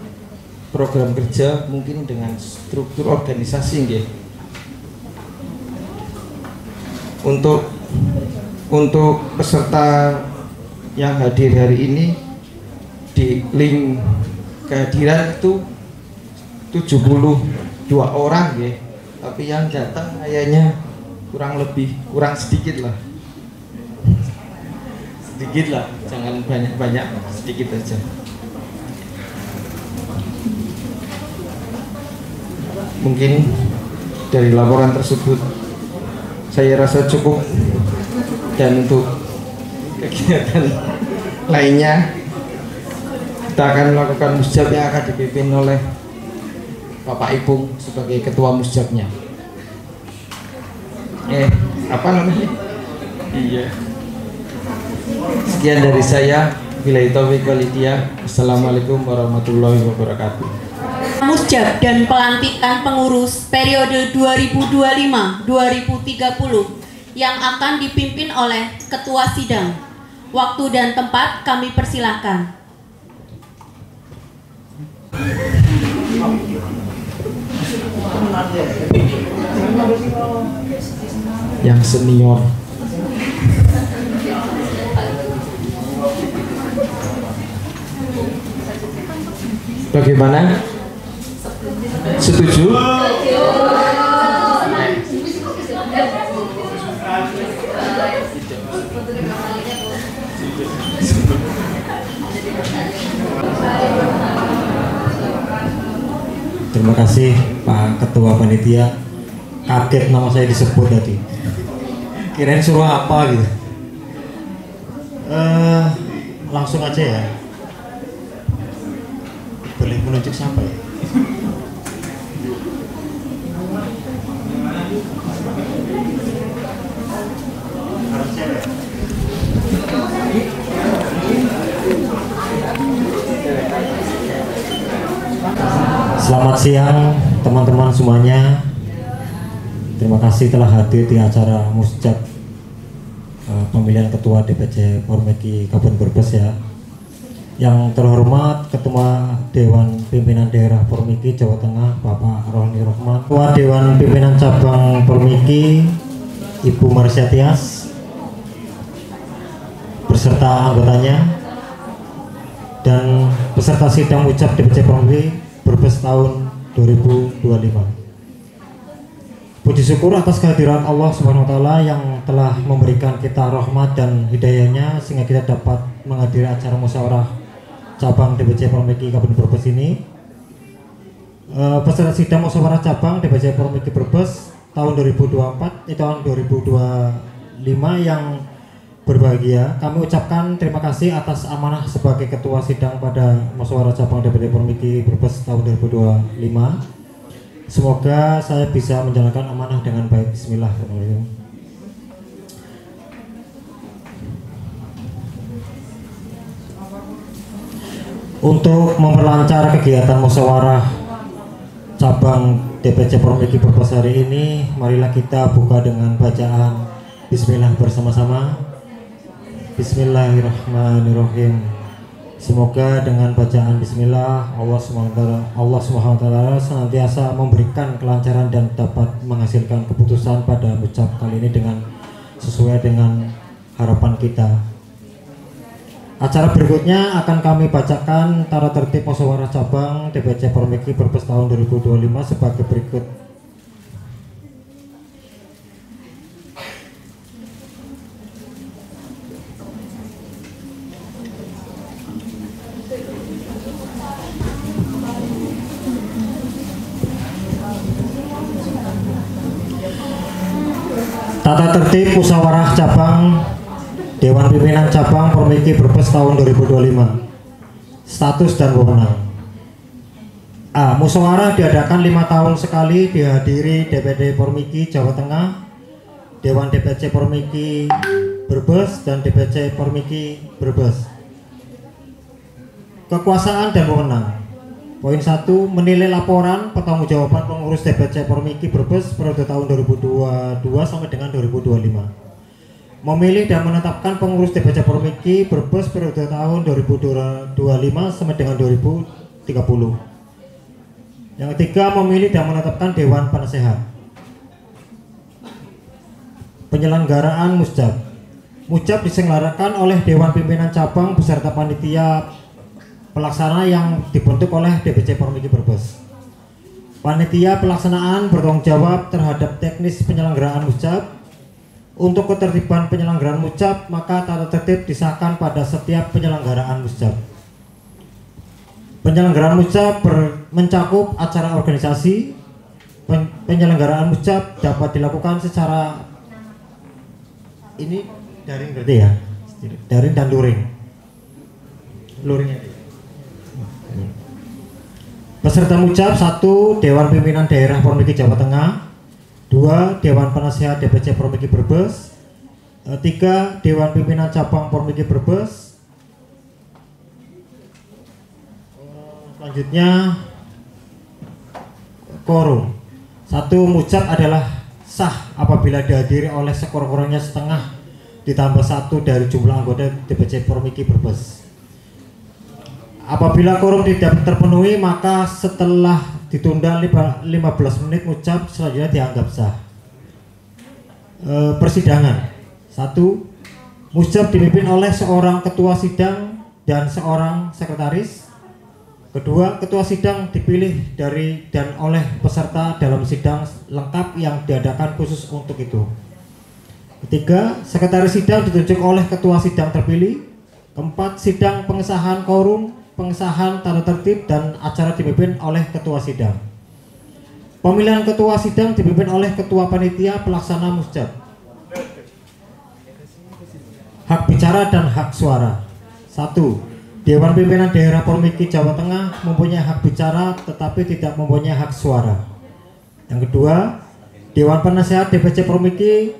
program kerja mungkin dengan struktur organisasi nggih. Untuk peserta yang hadir hari ini di link kehadiran itu 72 orang nggih. Tapi yang datang kayaknya kurang sedikit lah. Sedikit lah, jangan banyak-banyak, sedikit aja. Mungkin dari laporan tersebut saya rasa cukup, dan untuk kegiatan lainnya kita akan melakukan musjab yang akan dipimpin oleh Bapak Ipung sebagai ketua musjabnya. Apa namanya? Iya. Sekian dari saya. Billahi taufiq wal hidayah. Assalamualaikum warahmatullahi wabarakatuh. Musjab dan pelantikan pengurus periode 2025-2030 yang akan dipimpin oleh Ketua Sidang. Waktu dan tempat kami persilahkan. Yang senior. Bagaimana? Setuju? Terima kasih Pak Ketua Panitia. Kaget nama saya disebut tadi. Kirain suruh apa gitu. Langsung aja ya. Boleh menunjuk siapa ya? Selamat siang teman-teman semuanya. Terima kasih telah hadir di acara musjab pemilihan ketua DPC Formeki Kabupaten Brebes ya. Yang terhormat Ketua Dewan Pimpinan Daerah Formeki Jawa Tengah Bapak Rohani Rohman, Ketua Dewan Pimpinan Cabang Formeki Ibu Marisia Tias beserta anggotanya, dan peserta sidang ucap DPC Formeki Brebes tahun 2025. Puji syukur atas kehadiran Allah Subhanahu wa taala yang telah memberikan kita rahmat dan hidayahnya sehingga kita dapat menghadiri acara musyawarah cabang DPC Formeki Kabupaten Brebes ini. Peserta sidang musyawarah cabang DPC Formeki Brebes tahun 2024 tahun 2025 yang berbahagia, kami ucapkan terima kasih atas amanah sebagai ketua sidang pada musyawarah cabang DPC Formeki Brebes tahun 2025. Semoga saya bisa menjalankan amanah dengan baik. Bismillahirrahmanirrahim. Untuk memperlancar kegiatan musyawarah cabang DPC Formeki Brebes hari ini, marilah kita buka dengan bacaan Bismillah bersama-sama. Bismillahirrahmanirrahim. Semoga dengan bacaan Bismillah Allah SWT senantiasa memberikan kelancaran dan dapat menghasilkan keputusan pada ucap kali ini dengan sesuai dengan harapan kita. Acara berikutnya akan kami bacakan tata tertib musyawarah cabang DPC Formeki Brebes tahun 2025 sebagai berikut. Tata tertib musyawarah cabang Dewan Pimpinan Cabang Formeki Brebes tahun 2025. Status dan wewenang. A. Musyawarah diadakan 5 tahun sekali, dihadiri DPD Formeki Jawa Tengah, Dewan DPC Formeki Brebes dan DPC Formeki Brebes. Kekuasaan dan wewenang. Poin 1, menilai laporan pertanggungjawaban pengurus DPC Formeki Brebes periode tahun 2022 sampai dengan 2025. memilih dan menetapkan pengurus DPC Pormiki Brebes periode tahun 2025 sampai dengan 2030. Yang ketiga, memilih dan menetapkan Dewan Penasehat. Penyelenggaraan Musjab. Musjab diselenggarakan oleh Dewan Pimpinan Cabang beserta panitia pelaksana yang dibentuk oleh DPC Pormiki Brebes. Panitia pelaksanaan bertanggung jawab terhadap teknis penyelenggaraan Musjab. Untuk ketertiban penyelenggaraan Musjab, maka tata tertib disahkan pada setiap penyelenggaraan Musjab. Penyelenggaraan Musjab mencakup acara organisasi. Penyelenggaraan Musjab dapat dilakukan secara ini daring berarti ya, daring dan luring. Luringnya. Peserta Musjab: 1. Dewan Pimpinan Daerah Pormiki Jawa Tengah. 2. Dewan Penasehat DPC Pormiki Brebes. 3. Dewan Pimpinan Cabang Pormiki Brebes. Selanjutnya quorum. 1. Musjab adalah sah apabila dihadiri oleh sekurang-kurangnya setengah ditambah 1 dari jumlah anggota DPC Pormiki Brebes. Apabila quorum tidak terpenuhi, maka setelah ditunda 15 menit Musjab selanjutnya dianggap sah. Persidangan. 1. Musjab dipimpin oleh seorang ketua sidang dan seorang sekretaris. Kedua, ketua sidang dipilih dari dan oleh peserta dalam sidang lengkap yang diadakan khusus untuk itu. Ketiga, sekretaris sidang ditunjuk oleh ketua sidang terpilih. Keempat, sidang pengesahan quorum, pengesahan tata tertib dan acara dipimpin oleh ketua sidang. Pemilihan ketua sidang dipimpin oleh ketua panitia pelaksana Musjab. Hak bicara dan hak suara. 1. Dewan Pimpinan Daerah Pormiki Jawa Tengah mempunyai hak bicara tetapi tidak mempunyai hak suara. Yang kedua, Dewan Penasehat DPC Pormiki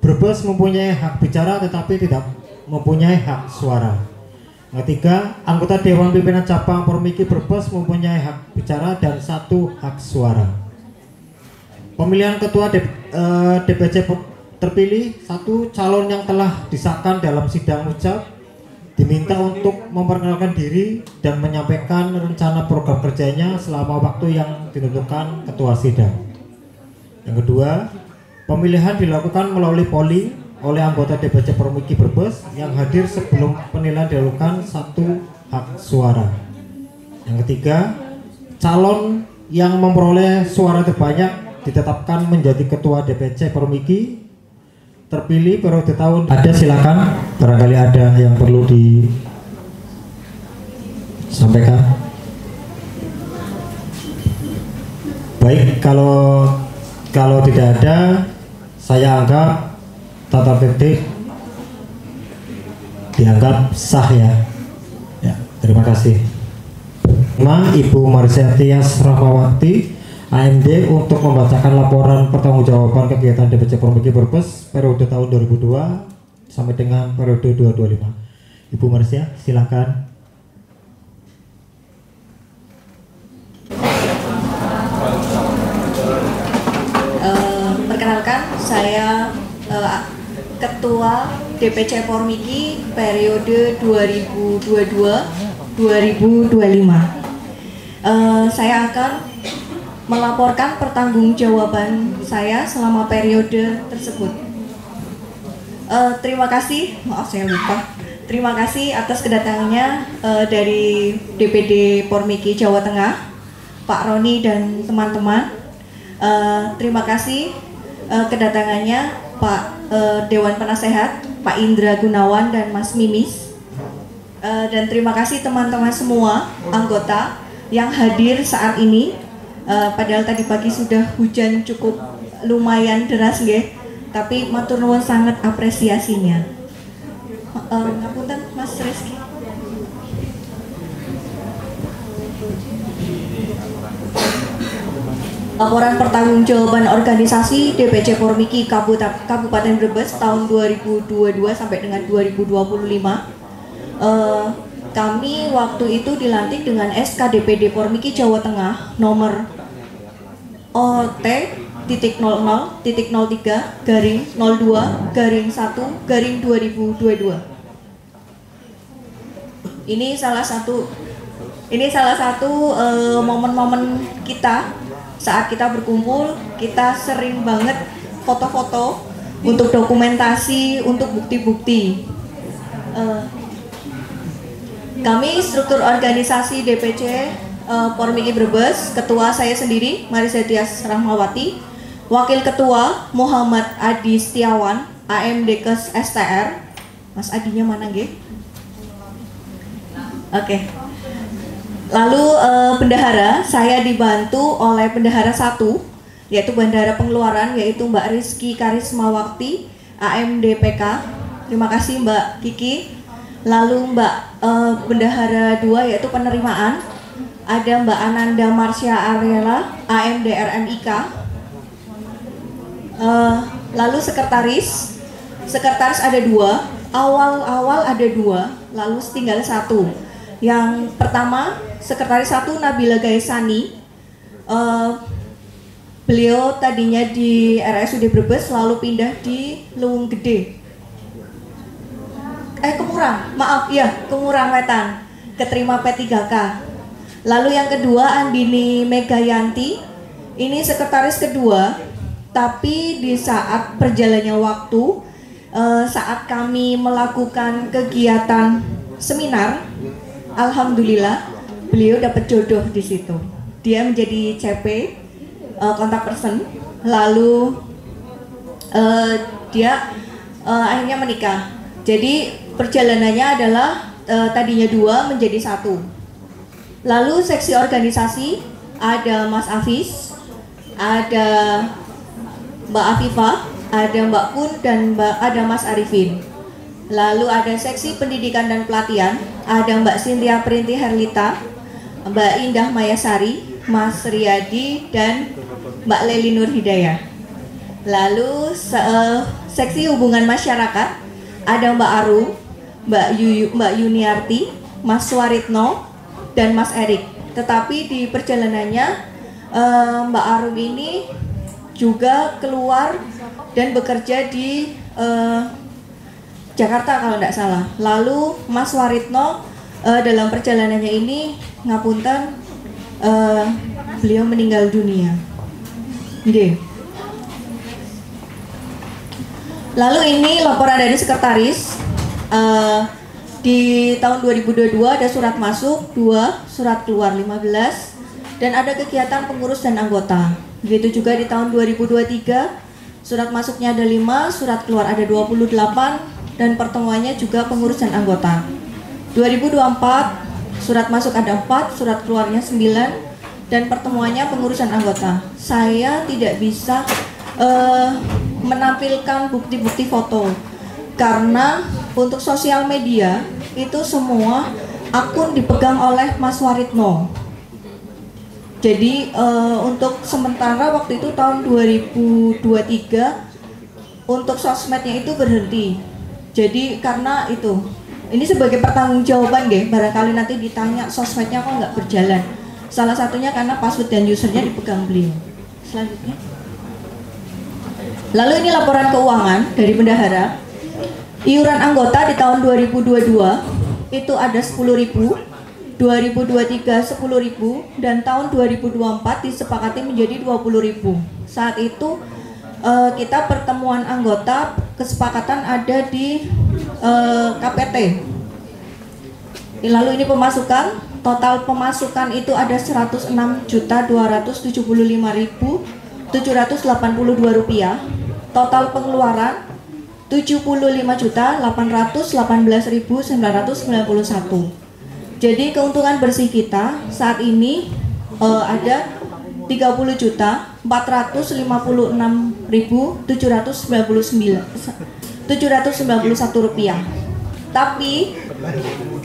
Brebes mempunyai hak bicara tetapi tidak mempunyai hak suara. Yang ketiga, anggota Dewan Pimpinan Cabang Pormiki Brebes mempunyai hak bicara dan 1 hak suara. Pemilihan ketua DPC terpilih. 1. Calon yang telah disahkan dalam sidang Musjab diminta untuk memperkenalkan diri dan menyampaikan rencana program kerjanya selama waktu yang ditentukan ketua sidang. Yang kedua, pemilihan dilakukan melalui polling oleh anggota DPC Pormiki Brebes yang hadir sebelum penilaian dilakukan 1 hak suara. Yang ketiga, calon yang memperoleh suara terbanyak ditetapkan menjadi ketua DPC Pormiki terpilih periode tahun. Ada, silakan, barangkali ada yang perlu disampaikan. Baik, kalau tidak ada, saya anggap tata tertib dianggap sah ya. Ya, terima kasih. Ibu Marisa Tias Rahmawati, AMD, untuk membacakan laporan pertanggungjawaban kegiatan DPC Pormiki Brebes periode tahun 2002 sampai dengan periode 2025. Ibu Marsia, silakan. Perkenalkan, saya Ketua DPC Pormiki periode 2022-2025. Saya akan melaporkan pertanggungjawaban saya selama periode tersebut. Terima kasih, maaf saya lupa. Terima kasih atas kedatangannya dari DPD Pormiki Jawa Tengah, Pak Roni dan teman-teman. Terima kasih kedatangannya Pak Dewan Penasehat, Pak Indra Gunawan dan Mas Mimis. Dan terima kasih teman-teman semua anggota yang hadir saat ini. Padahal tadi pagi sudah hujan cukup lumayan deras nggih, tapi matur nuwun sangat apresiasinya. Ngapunten Mas Rizky. Laporan pertanggungjawaban organisasi DPC Pormiki Kabupaten Brebes tahun 2022 sampai dengan 2025. Kami waktu itu dilantik dengan SK DPD Pormiki Jawa Tengah nomor OT 2.00.03/02/1/2022. Ini salah satu momen-momen kita saat kita berkumpul. Kita sering banget foto-foto untuk dokumentasi, untuk bukti-bukti. Kami struktur organisasi DPC Pormiki Brebes, ketua saya sendiri Marisa Tias Rahmawati, wakil ketua Muhammad Adi Setiawan, AMDKes STR. Mas Adinya mana nggih? Oke. Lalu bendahara, saya dibantu oleh bendahara 1, yaitu bendahara pengeluaran, yaitu Mbak Rizky Karismawati, AMDPK. Terima kasih Mbak Kiki. Lalu bendahara 2, yaitu penerimaan, ada Mbak Ananda Marsha Ariela, AMDRMIK. Lalu sekretaris ada 2, awal ada 2, lalu tinggal 1. Yang pertama, sekretaris 1 Nabila Gaisani. Beliau tadinya di RSUD Brebes, lalu pindah di Luwung Gede. Kemurang Wetan, keterima P3K. Lalu yang kedua Andini Megayanti, ini sekretaris kedua, tapi di saat perjalannya waktu, saat kami melakukan kegiatan seminar, alhamdulillah beliau dapat jodoh di situ. Dia menjadi CP, kontak person, lalu dia akhirnya menikah. Jadi perjalanannya adalah tadinya 2 menjadi 1. Lalu seksi organisasi ada Mas Afis, ada Mbak Afifah, ada Mbak Kun, dan ada Mas Arifin. Lalu ada seksi pendidikan dan pelatihan, ada Mbak Cynthia Printi Herlita, Mbak Indah Mayasari, Mas Riyadi, dan Mbak Leli Nur Hidayah. Lalu seksi hubungan masyarakat ada Mbak Arum, Mbak Yuniarti, Mas Suwaritno, dan Mas Erik. Tetapi di perjalanannya Mbak Arum ini juga keluar dan bekerja di Jakarta kalau tidak salah. Lalu Mas Waritno dalam perjalanannya ini ngapunten, beliau meninggal dunia. Oke. Lalu ini laporan dari sekretaris. Di tahun 2022 ada surat masuk 2, surat keluar 15, dan ada kegiatan pengurus dan anggota. Begitu juga di tahun 2023 surat masuknya ada 5, surat keluar ada 28, dan pertemuannya juga pengurus dan anggota. 2024 surat masuk ada 4, surat keluarnya 9, dan pertemuannya pengurus dan anggota. Saya tidak bisa menampilkan bukti-bukti foto karena untuk sosial media itu semua akun dipegang oleh Mas Waritno. Jadi untuk sementara waktu itu tahun 2023 untuk sosmednya itu berhenti. Jadi karena itu, ini sebagai pertanggungjawaban deh, barangkali nanti ditanya sosmednya kok nggak berjalan. Salah satunya karena password dan usernya dipegang beliau. Selanjutnya. Lalu ini laporan keuangan dari bendahara. Iuran anggota di tahun 2022 itu ada 10.000, 2023 10.000, dan tahun 2024 disepakati menjadi 20.000. Saat itu kita pertemuan anggota kesepakatan ada di KPT. Lalu ini pemasukan, total pemasukan itu ada 106.275.782 rupiah. Total pengeluaran 75.818.991. Jadi keuntungan bersih kita saat ini ada 30.456.791 rupiah. Tapi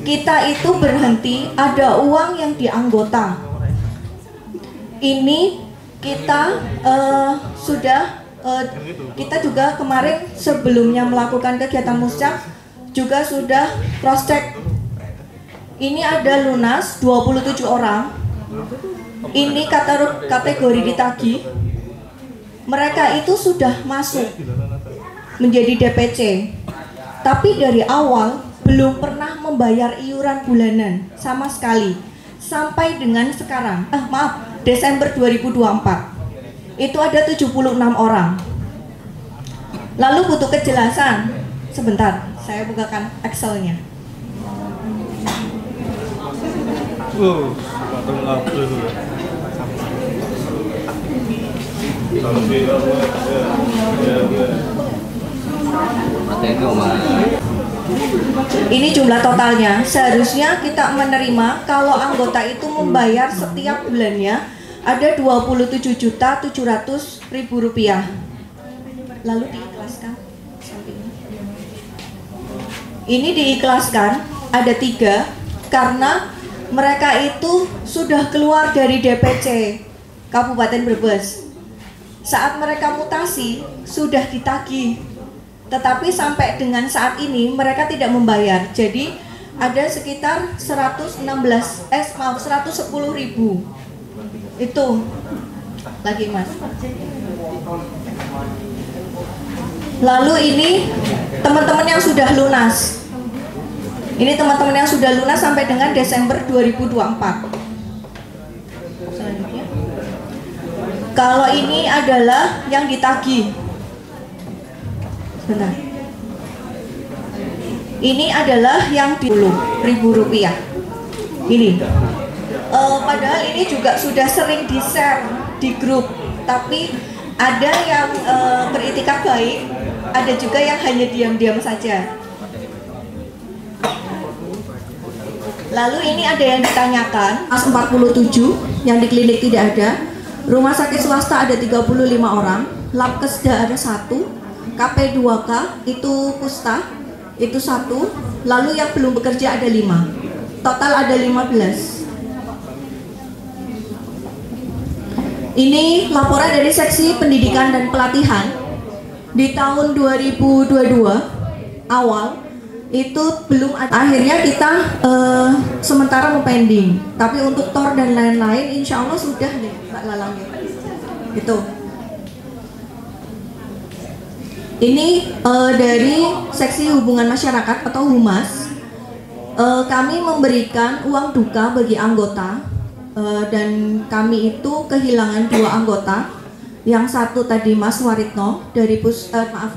kita itu berhenti ada uang yang di anggota. Ini kita kita juga kemarin sebelumnya melakukan kegiatan muscak juga sudah cross check. Ini ada lunas 27 orang. Ini kategori ditagih mereka itu sudah masuk menjadi DPC, tapi dari awal belum pernah membayar iuran bulanan sama sekali sampai dengan sekarang. Desember 2024 itu ada 76 orang. Lalu butuh kejelasan. Sebentar, saya bukakan Excel-nya. Ini jumlah totalnya. Seharusnya kita menerima kalau anggota itu membayar setiap bulannya ada 27.700.000 rupiah. Lalu diikhlaskan. Ini diikhlaskan ada 3 karena mereka itu sudah keluar dari DPC Kabupaten Brebes. Saat mereka mutasi sudah ditagih, tetapi sampai dengan saat ini mereka tidak membayar. Jadi ada sekitar 110.000. Itu lagi Mas. Lalu ini teman-teman yang sudah lunas. Ini teman-teman yang sudah lunas sampai dengan Desember 2024. Selanjutnya. Kalau ini adalah yang ditagih. Benar. Ini adalah yang di Rp10.000. Ini. Padahal ini juga sudah sering di-share di grup, tapi ada yang beritikad baik, ada juga yang hanya diam-diam saja. Lalu ini ada yang ditanyakan, Mas 47 yang di klinik tidak ada, rumah sakit swasta ada 35 orang, lab kesda ada 1, KP2K itu Kusta itu 1, lalu yang belum bekerja ada 5, total ada 15. Ini laporan dari seksi pendidikan dan pelatihan di tahun 2022 awal itu belum ada. Akhirnya kita sementara pending, tapi untuk TOR dan lain-lain insya Allah sudah deh Mbak Lalang itu. Ini dari seksi hubungan masyarakat atau humas, kami memberikan uang duka bagi anggota, dan kami itu kehilangan 2 anggota. Yang satu tadi Mas Waritno dari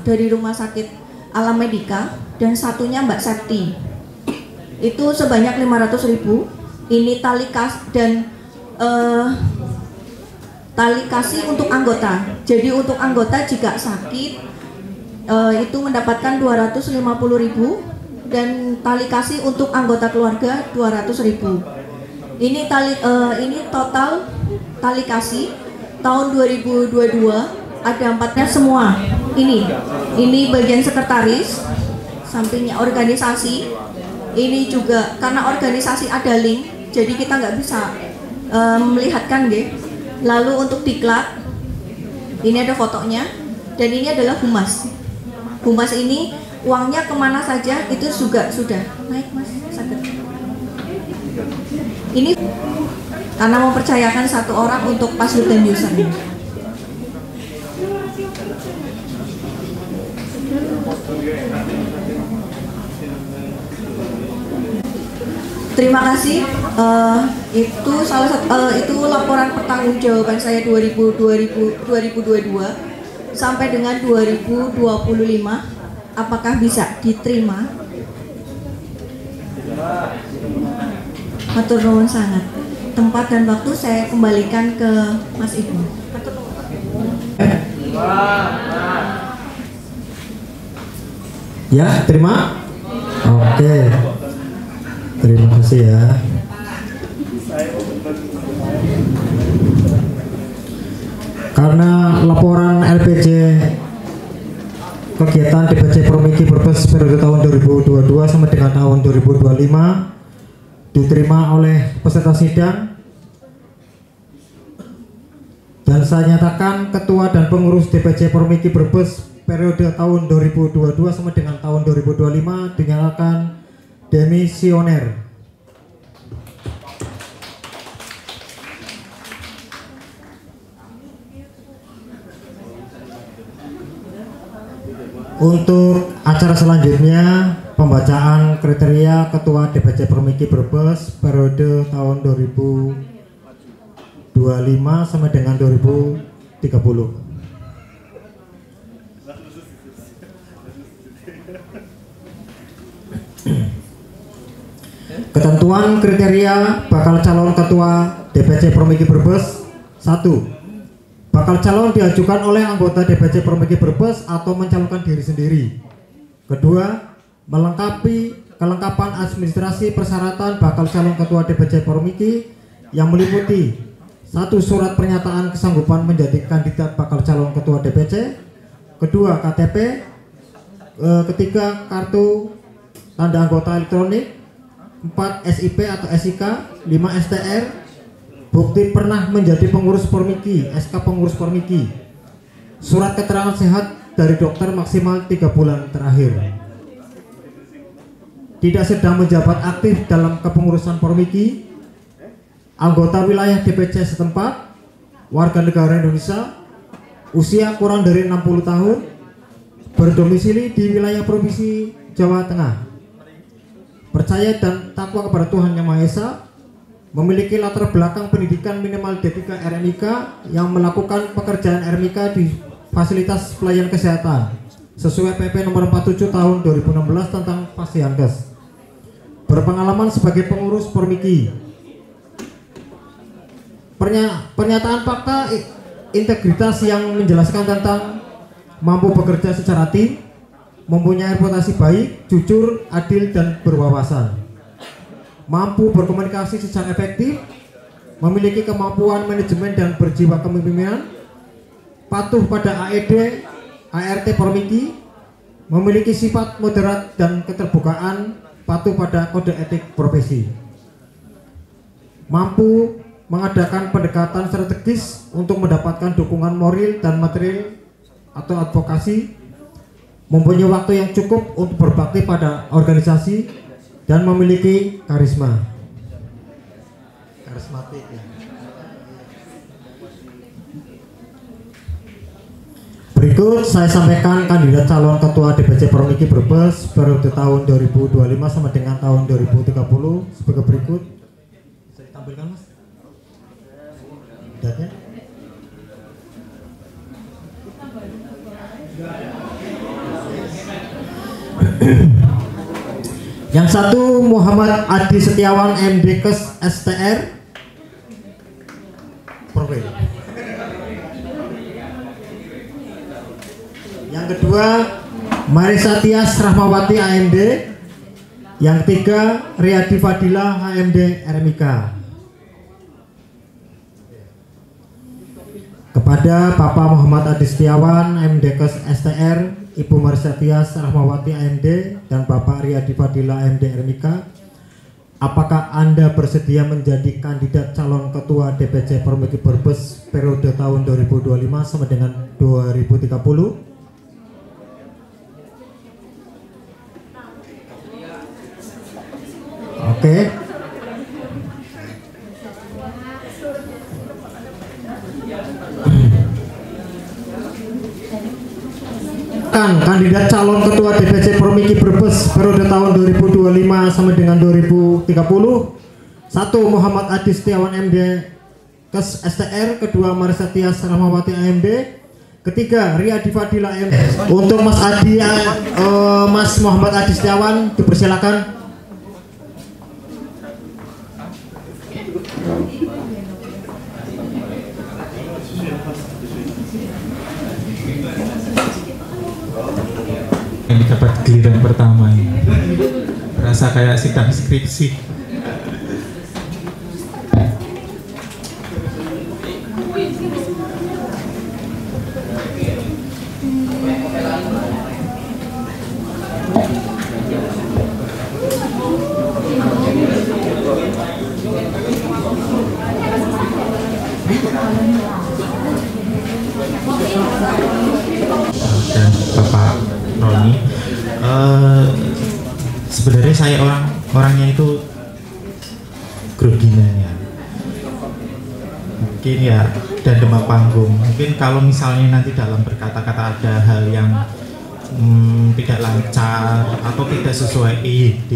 dari Rumah Sakit Alam Medika, dan satunya Mbak Septi. Itu sebanyak 500.000. Ini tali kas dan tali kasih untuk anggota. Jadi untuk anggota jika sakit itu mendapatkan 250.000, dan tali kasih untuk anggota keluarga 200.000. Ini total tali kasih tahun 2022 ada 4-nya semua. Ini bagian sekretaris, sampingnya organisasi. Ini juga karena organisasi ada link, jadi kita nggak bisa melihatkan deh. Lalu untuk diklat, ini ada fotonya, dan ini adalah humas. Humas ini uangnya kemana saja itu juga sudah naik Mas. Sakit. Ini karena mempercayakan 1 orang untuk password dan user. Terima kasih. Itu salah satu itu laporan pertanggungjawaban saya 2022 sampai dengan 2025. Apakah bisa diterima? Matur nuwun sangat. Tempat dan waktu saya kembalikan ke Mas Ibu. Ya, terima. Oke. Terima kasih ya. Karena laporan LPJ kegiatan DPC Promiki Brebes periode tahun 2022 sampai dengan tahun 2025 diterima oleh peserta sidang, dan saya nyatakan ketua dan pengurus DPC Promiki Brebes periode tahun 2022 sampai dengan tahun 2025 dinyatakan demisioner. Untuk acara selanjutnya, pembacaan kriteria Ketua DPC Permiki Brebes periode tahun 2025 sampai dengan 2030. Ketentuan kriteria bakal calon Ketua DPC Permiki Brebes. 1. Bakal calon diajukan oleh anggota DPC Permiki Brebes atau mencalonkan diri sendiri. Kedua, melengkapi kelengkapan administrasi persyaratan bakal calon Ketua DPC Permiki yang meliputi 1. Surat pernyataan kesanggupan menjadi kandidat bakal calon Ketua DPC. Kedua, KTP. Ketiga, kartu tanda anggota elektronik. 4. SIP atau SIK. 5. STR. Bukti pernah menjadi pengurus Permiki, SK pengurus Permiki. Surat keterangan sehat dari dokter maksimal 3 bulan terakhir. Tidak sedang menjabat aktif dalam kepengurusan Permiki. Anggota wilayah DPC setempat. Warga negara Indonesia. Usia kurang dari 60 tahun. Berdomisili di wilayah Provinsi Jawa Tengah. Percaya dan takwa kepada Tuhan Yang Maha Esa. Memiliki latar belakang pendidikan minimal D3 RMIK yang melakukan pekerjaan RMIK di fasilitas pelayanan kesehatan sesuai PP nomor 47 tahun 2016 tentang Pasienkes. Berpengalaman sebagai pengurus Permiki. Pernyataan fakta integritas yang menjelaskan tentang mampu bekerja secara tim, mempunyai reputasi baik, jujur, adil, dan berwawasan. Mampu berkomunikasi secara efektif, memiliki kemampuan manajemen dan berjiwa kepemimpinan, patuh pada AED, ART Permiki, memiliki sifat moderat dan keterbukaan, patuh pada kode etik profesi. Mampu mengadakan pendekatan strategis untuk mendapatkan dukungan moral dan material atau advokasi, mempunyai waktu yang cukup untuk berbakti pada organisasi, dan memiliki karismatik ya. Berikut saya sampaikan kandidat calon Ketua DPC Permiki Brebes periode tahun 2025 sampai dengan tahun 2030 sebagai berikut. Bisa ditampilkan Mas datanya. Yang satu Muhammad Adi Setiawan MDkes STR Profil. Yang kedua Marisa Tias Rahmawati AMD. Yang ketiga Riyadi Fadila HMD RMIK. Kepada Bapak Muhammad Adi Setiawan MDkes STR, Ibu Marisa Tias Rahmawati AMD, dan Bapak Riyadi Fadila AMD RMIK, apakah Anda bersedia menjadi kandidat calon Ketua DPC Permiki Brebes periode tahun 2025 sampai dengan 2030? Oke. Kandidat calon Ketua DPC Permiki Brebes periode tahun 2025 sampai dengan 2030. 1. Muhammad Adi Setiawan MD Kes STR. Kedua Marisa Tias Rahmawati AMD. Ketiga Riyadi Fadila AMD. Untuk Mas Adi, Mas Muhammad Adi Setiawan dipersilakan. Ini dapat giliran pertama ini. Rasa kayak sidang skripsi. Dan Bapak Roni, sebenarnya saya orangnya itu groginya ya, mungkin ya, dan demam panggung. Mungkin kalau misalnya nanti dalam berkata-kata ada hal yang tidak lancar atau tidak sesuai EYD,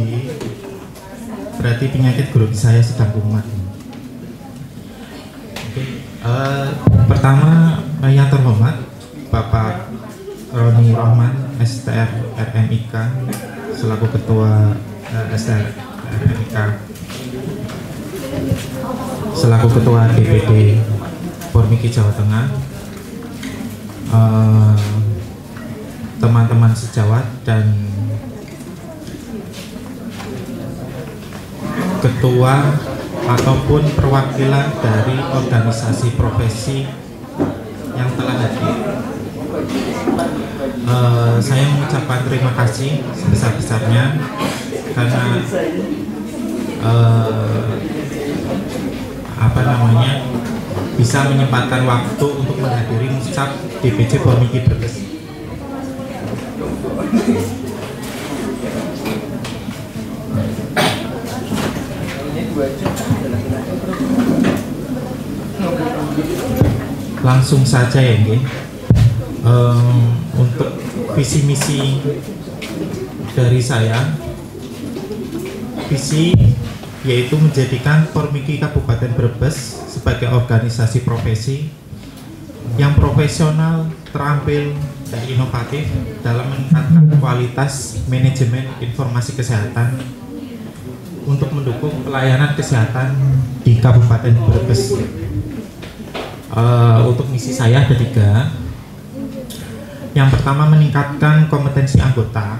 berarti penyakit grogi saya sedang kumat. Pertama, yang terhormat Bapak Roni Rohman, STR RMIK, selaku Ketua STR RMIK, selaku Ketua DPD Pormiki Jawa Tengah, teman-teman sejawat dan ketua ataupun perwakilan dari organisasi profesi yang telah hadir. Saya mengucapkan terima kasih sebesar-besarnya karena bisa menyempatkan waktu untuk menghadiri muscap DPC Pormiki Brebes. Langsung saja ya, untuk visi misi dari saya, visi yaitu menjadikan Pormiki Kabupaten Brebes sebagai organisasi profesi yang profesional, terampil, dan inovatif dalam meningkatkan kualitas manajemen informasi kesehatan untuk mendukung pelayanan kesehatan di Kabupaten Brebes. Untuk misi saya ada 3. Yang pertama, meningkatkan kompetensi anggota.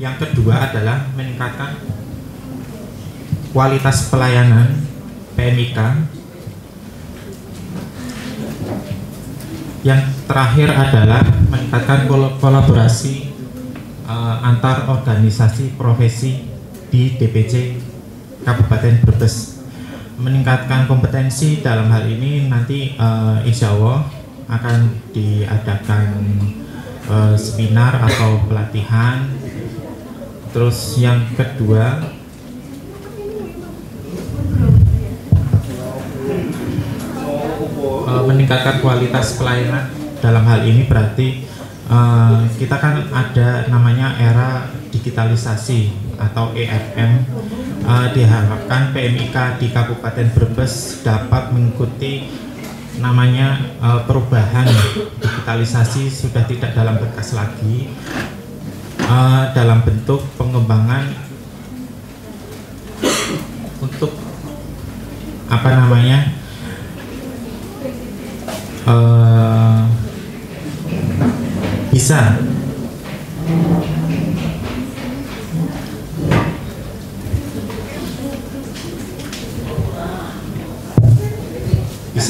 Yang kedua adalah meningkatkan kualitas pelayanan PMIK. Yang terakhir adalah meningkatkan kolaborasi antar organisasi profesi di DPC Kabupaten Brebes. Meningkatkan kompetensi dalam hal ini nanti insya Allah akan diadakan seminar atau pelatihan. Terus yang kedua, meningkatkan kualitas pelayanan. Dalam hal ini berarti kita kan ada namanya era digitalisasi atau EFM. Diharapkan PMIK di Kabupaten Brebes dapat mengikuti namanya perubahan digitalisasi, sudah tidak dalam berkas lagi, dalam bentuk pengembangan untuk bisa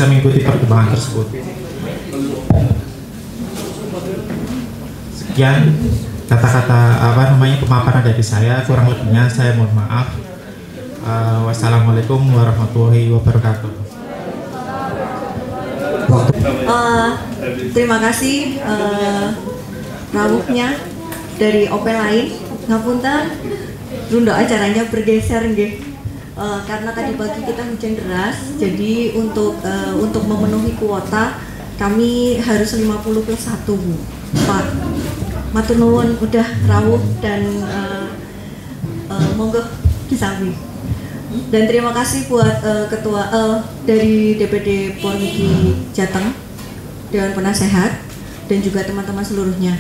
mengikuti perkembangan tersebut. Sekian kata-kata pemaparan dari saya, kurang lebihnya saya mohon maaf. Wassalamualaikum warahmatullahi wabarakatuh. Terima kasih rawuhnya dari OP lain. Ngapunten, runda acaranya bergeser nggih. Karena tadi pagi kita hujan deras, jadi untuk memenuhi kuota kami harus 50+1 Bu. Pak matur nuwun udah rawuh dan monggo disambung. Dan terima kasih buat ketua dari DPD Pormiki Jateng, Dewan Penasehat, dan juga teman-teman seluruhnya.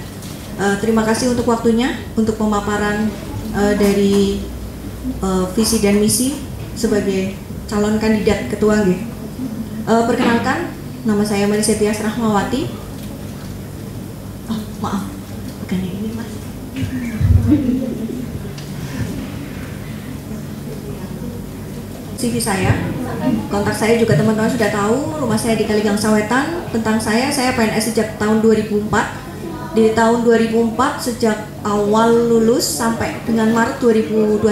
Terima kasih untuk waktunya, untuk pemaparan dari visi dan misi sebagai calon kandidat ketua nggih. Perkenalkan, nama saya Marisa Tias Rahmawati. Oh, maaf, bukan yang ini Mas. CV saya, kontak saya juga teman-teman sudah tahu. Rumah saya di Kaligang Sawetan. Tentang saya PNS sejak tahun 2004. Di tahun 2004 sejak awal lulus sampai dengan Maret 2021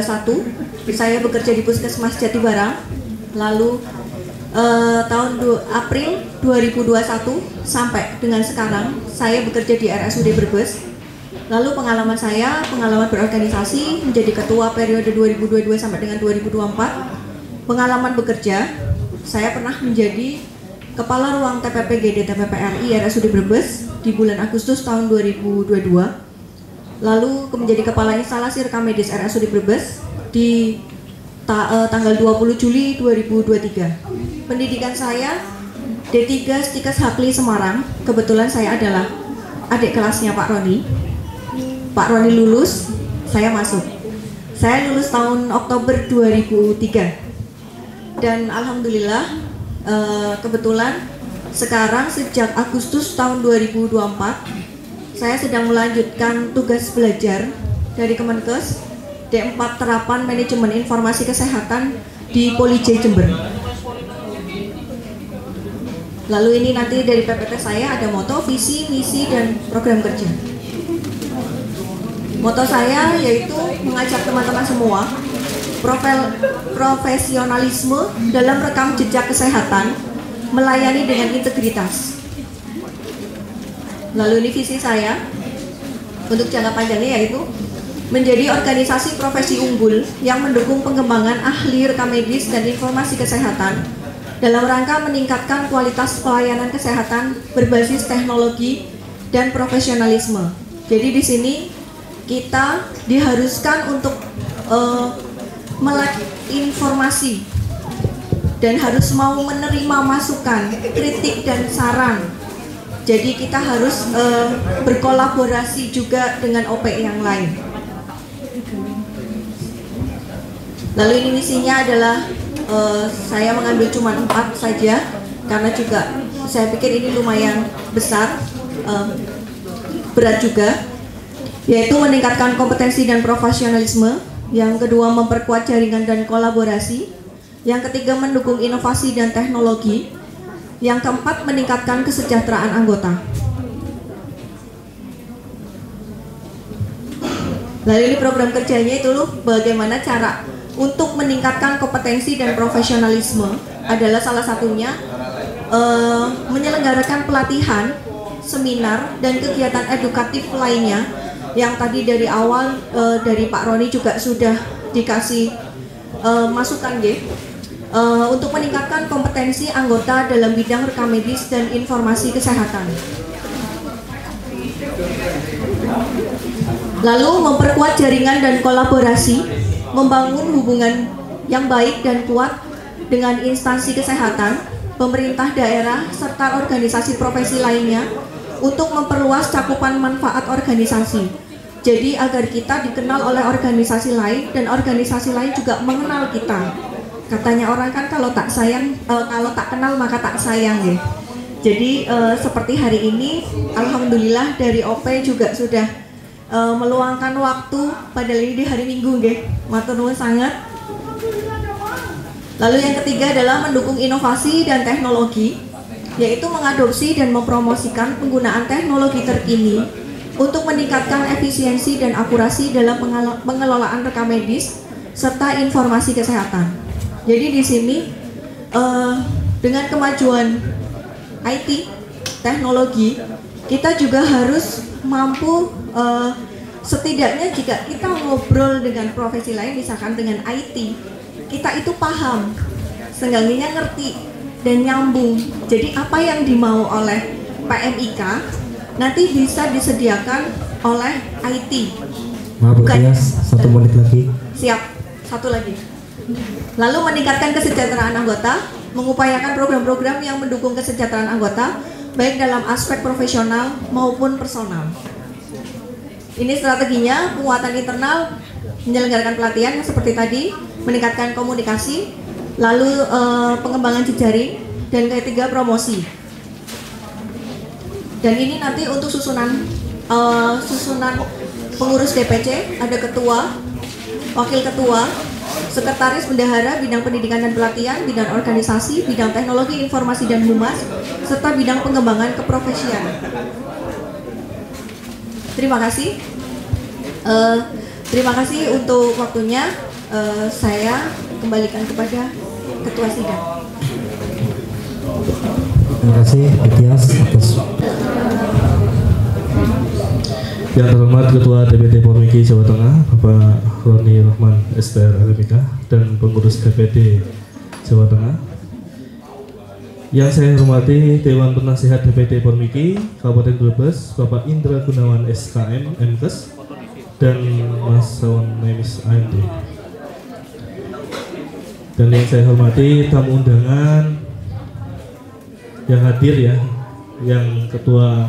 saya bekerja di Puskesmas Jatibarang. Lalu April 2021 sampai dengan sekarang saya bekerja di RSUD Brebes. Lalu pengalaman berorganisasi menjadi ketua periode 2022 sampai dengan 2024. Pengalaman bekerja, saya pernah menjadi Kepala Ruang TPP GD TPP RI RSUD Brebes di bulan Agustus tahun 2022. lalu menjadi Kepala Instalasi Rekam Medis RSUD Brebes di tanggal 20 Juli 2023. Pendidikan saya D3 Stikes Hakli Semarang. Kebetulan saya adalah adik kelasnya Pak Roni. Pak Roni lulus, saya masuk. Saya lulus tahun Oktober 2003. Dan alhamdulillah kebetulan sekarang sejak Agustus tahun 2024 saya sedang melanjutkan tugas belajar dari Kemenkes D4 Terapan Manajemen Informasi Kesehatan di Poli J Jember. Lalu ini nanti dari PPT saya ada moto, visi, misi, dan program kerja. Moto saya yaitu mengajak teman-teman semua profesionalisme dalam rekam jejak kesehatan, melayani dengan integritas. Lalu ini visi saya untuk jangka panjangnya yaitu menjadi organisasi profesi unggul yang mendukung pengembangan ahli rekam medis dan informasi kesehatan dalam rangka meningkatkan kualitas pelayanan kesehatan berbasis teknologi dan profesionalisme. Jadi di sini kita diharuskan untuk melek informasi dan harus mau menerima masukan, kritik dan saran. Jadi kita harus berkolaborasi juga dengan OP yang lain. Lalu ini misinya adalah saya mengambil cuma 4 saja karena juga saya pikir ini lumayan besar, berat juga, yaitu meningkatkan kompetensi dan profesionalisme. Yang kedua, memperkuat jaringan dan kolaborasi. Yang ketiga, mendukung inovasi dan teknologi. Yang keempat, meningkatkan kesejahteraan anggota. Lalu ini program kerjanya itu loh, bagaimana cara untuk meningkatkan kompetensi dan profesionalisme adalah salah satunya menyelenggarakan pelatihan, seminar, dan kegiatan edukatif lainnya yang tadi dari awal dari Pak Roni juga sudah dikasih masukan untuk meningkatkan kompetensi anggota dalam bidang rekam medis dan informasi kesehatan. Lalu memperkuat jaringan dan kolaborasi, membangun hubungan yang baik dan kuat dengan instansi kesehatan, pemerintah daerah, serta organisasi profesi lainnya untuk memperluas cakupan manfaat organisasi. Jadi agar kita dikenal oleh organisasi lain dan organisasi lain juga mengenal kita. Katanya orang kan kalau tak sayang, kalau tak kenal maka tak sayang ya. Jadi seperti hari ini, alhamdulillah dari OP juga sudah meluangkan waktu padahal ini di hari Minggu nggih. Matur nuwun sangat. Lalu yang ketiga adalah mendukung inovasi dan teknologi, yaitu mengadopsi dan mempromosikan penggunaan teknologi terkini untuk meningkatkan efisiensi dan akurasi dalam pengelolaan rekam medis serta informasi kesehatan. Jadi di sini dengan kemajuan IT, teknologi, kita juga harus mampu setidaknya jika kita ngobrol dengan profesi lain, misalkan dengan IT, kita itu paham, seenggaknya ngerti dan nyambung. Jadi apa yang dimau oleh PMIK nanti bisa disediakan oleh IT. Maaf ya, 1 menit lagi. Siap, 1 lagi. Lalu meningkatkan kesejahteraan anggota, mengupayakan program-program yang mendukung kesejahteraan anggota baik dalam aspek profesional maupun personal. Ini strateginya, penguatan internal, menyelenggarakan pelatihan seperti tadi, meningkatkan komunikasi, lalu pengembangan jejaring, dan ketiga promosi. Dan ini nanti untuk susunan pengurus DPC, ada ketua, wakil ketua, sekretaris bendahara, bidang pendidikan dan pelatihan, bidang organisasi, bidang teknologi informasi dan humas, serta bidang pengembangan keprofesian. Terima kasih. Terima kasih untuk waktunya. Saya kembalikan kepada Ketua Sidang. Terima kasih, Tias, atas. Yang terhormat Ketua DPD Pormiki Jawa Tengah, Bapak Roni Rahman STR LMK, dan pengurus DPD Jawa Tengah. Yang saya hormati Dewan Penasihat DPD Pormiki Kabupaten Brebes, Bapak Indra Gunawan SKM MKes, dan Mas Sawan Nemis AMD. Dan yang saya hormati tamu undangan yang hadir ya, yang ketua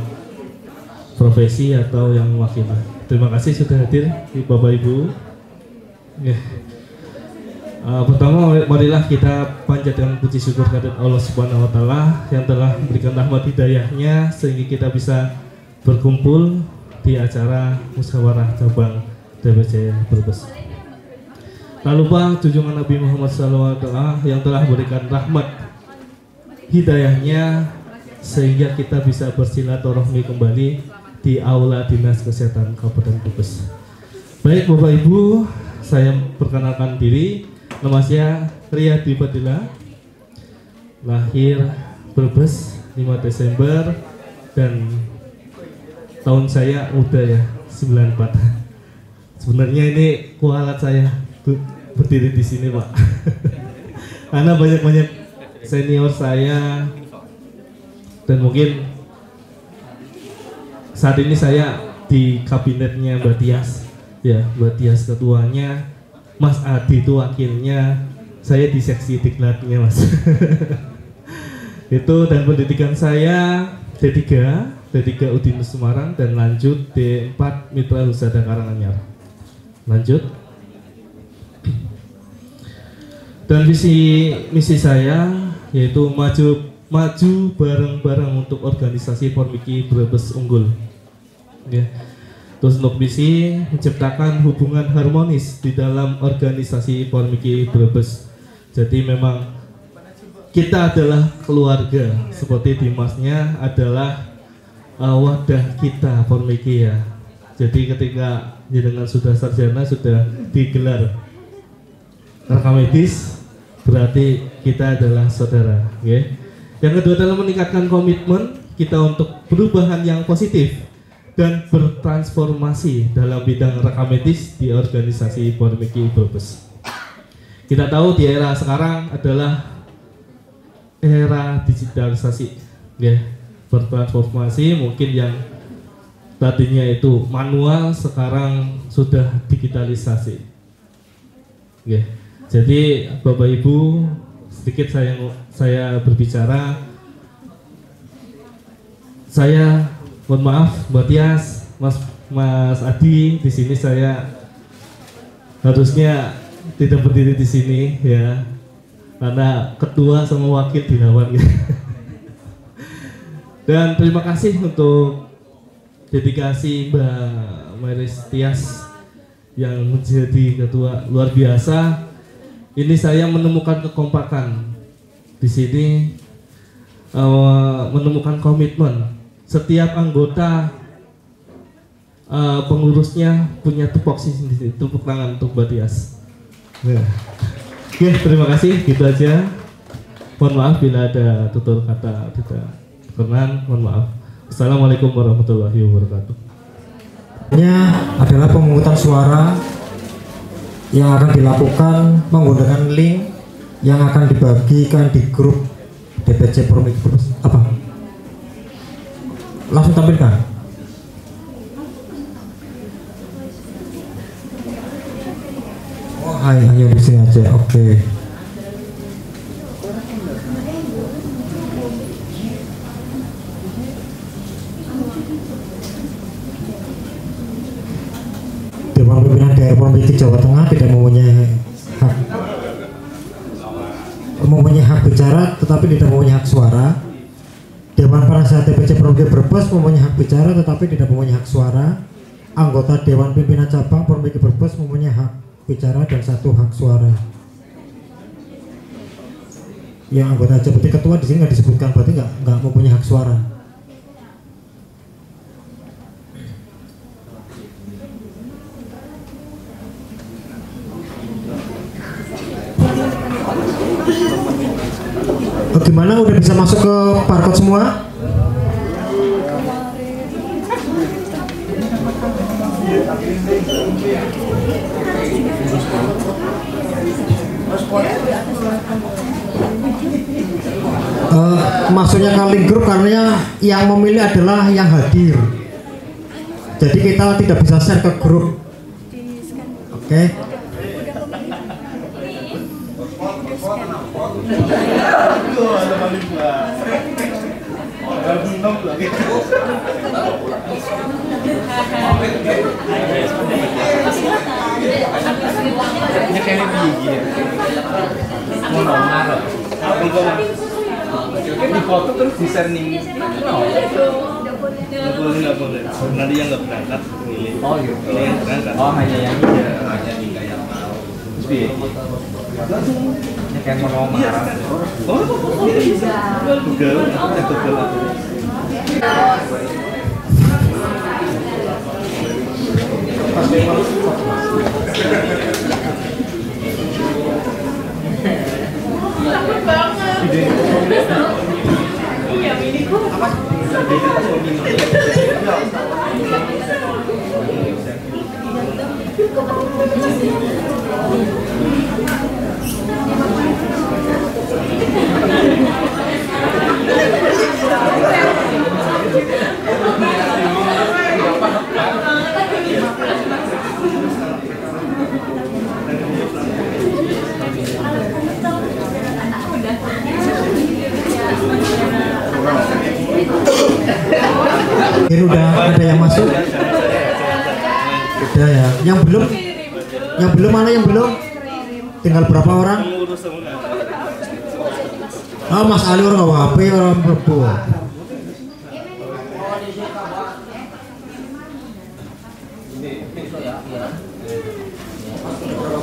profesi atau yang wakil. Terima kasih sudah hadir Bapak Ibu. Pertama marilah kita panjatkan puji syukur kehadirat Allah Subhanahu wa taala yang telah memberikan rahmat hidayahnya sehingga kita bisa berkumpul di acara musyawarah cabang DPC Brebes. Tak lupa junjungan Nabi Muhammad SAW yang telah memberikan rahmat hidayahnya sehingga kita bisa bersilaturahmi kembali di Aula Dinas Kesehatan Kabupaten Brebes. Baik Bapak Ibu, saya perkenalkan diri. Nama saya Riyadi Fadilah, lahir Brebes 5 Desember dan tahun saya udah ya 94. Sebenarnya ini kualat saya berdiri di sini Pak. Karena banyak senior saya dan mungkin saat ini saya di kabinetnya Mbak Tias, ya Mbak Tias ketuanya, Mas Adi itu wakilnya, saya di seksi diklatnya Mas. Itu dan pendidikan saya D3 Udinus Semarang dan lanjut D4 Mitra Husada Karanganyar. Lanjut. Dan visi misi saya yaitu maju bareng-bareng untuk organisasi Formiki Brebes unggul. Ya. Terus untuk misi menciptakan hubungan harmonis di dalam organisasi Formiki Brebes. Jadi memang kita adalah keluarga, seperti Dimasnya adalah wadah kita Formiki ya. Jadi ketika jenengan sudah sarjana, sudah digelar rekam medis, berarti kita adalah saudara. Okay? Yang kedua adalah meningkatkan komitmen kita untuk perubahan yang positif dan bertransformasi dalam bidang rekam medis di organisasi Formiki Brebes. Kita tahu di era sekarang adalah era digitalisasi, ya. Bertransformasi mungkin yang tadinya itu manual sekarang sudah digitalisasi. Ya. Jadi Bapak Ibu, sedikit saya berbicara. Saya mohon maaf, Mbak Tias, Mas Adi, di sini saya harusnya tidak berdiri di sini ya, karena ketua sama wakil dilawan. Dan terima kasih untuk dedikasi Mbak Maris Tias yang menjadi ketua luar biasa. Ini saya menemukan kekompakan di sini, menemukan komitmen. Setiap anggota pengurusnya punya tupoksi sendiri. Tepuk tangan untuk Mbak Tias. Ya. Oke, terima kasih. Gitu aja. Mohon maaf bila ada tutur kata tidak berkenan. Mohon maaf. Assalamualaikum warahmatullahi wabarakatuh. Ini adalah pemungutan suara yang akan dilakukan menggunakan link yang akan dibagikan di grup DPC Formiki Brebes. Apa? Langsung tampilkan. Oh, hanya di sini aja. Oke. Dewan Pimpinan Daerah Formiki Jawa Tengah tidak mempunyai hak bicara, tetapi tidak mempunyai hak suara. Dewan Penasehat DPC Formiki Brebes mempunyai hak bicara tetapi tidak mempunyai hak suara. Anggota Dewan Pimpinan Cabang Formiki Brebes mempunyai hak bicara dan 1 hak suara. Yang anggota seperti ketua di sini nggak disebutkan, berarti nggak mempunyai hak suara. Gimana, udah bisa masuk ke parkot semua? Maksudnya kali grup karena yang memilih adalah yang hadir. Jadi kita tidak bisa share ke grup Oke. Di foto terus di share nih. Nggak boleh. Nanti yang nggak berangkat milih. Oh gitu. Yang berangkat. Oh hanya yang ini. Hanya tiga yang mau. Terus ini kayak mau marah. Oh bisa. Google. Ini udah ada yang masuk. Udah ya. Yang belum mana yang belum? Tinggal berapa orang? Oh, Mas Ali orang HP orang berbu.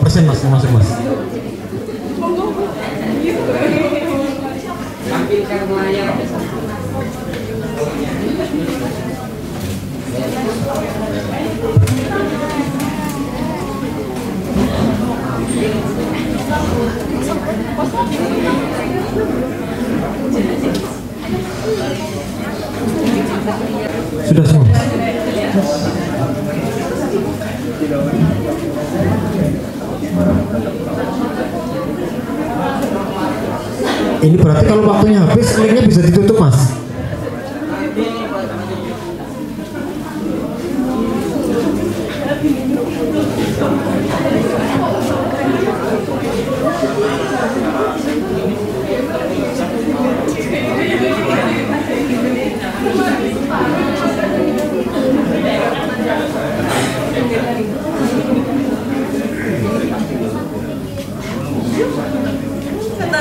Persen Mas, masuk Mas. Sudah semua. Ini berarti kalau waktunya habis, linknya bisa ditutup Mas.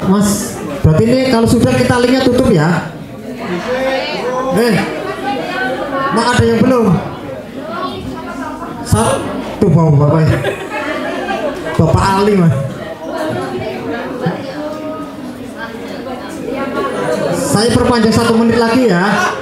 Mas, berarti ini kalau sudah kita linknya tutup ya. Mak ada yang belum? Tuh bapak Bapak Ali Mas. Saya perpanjang 1 menit lagi ya.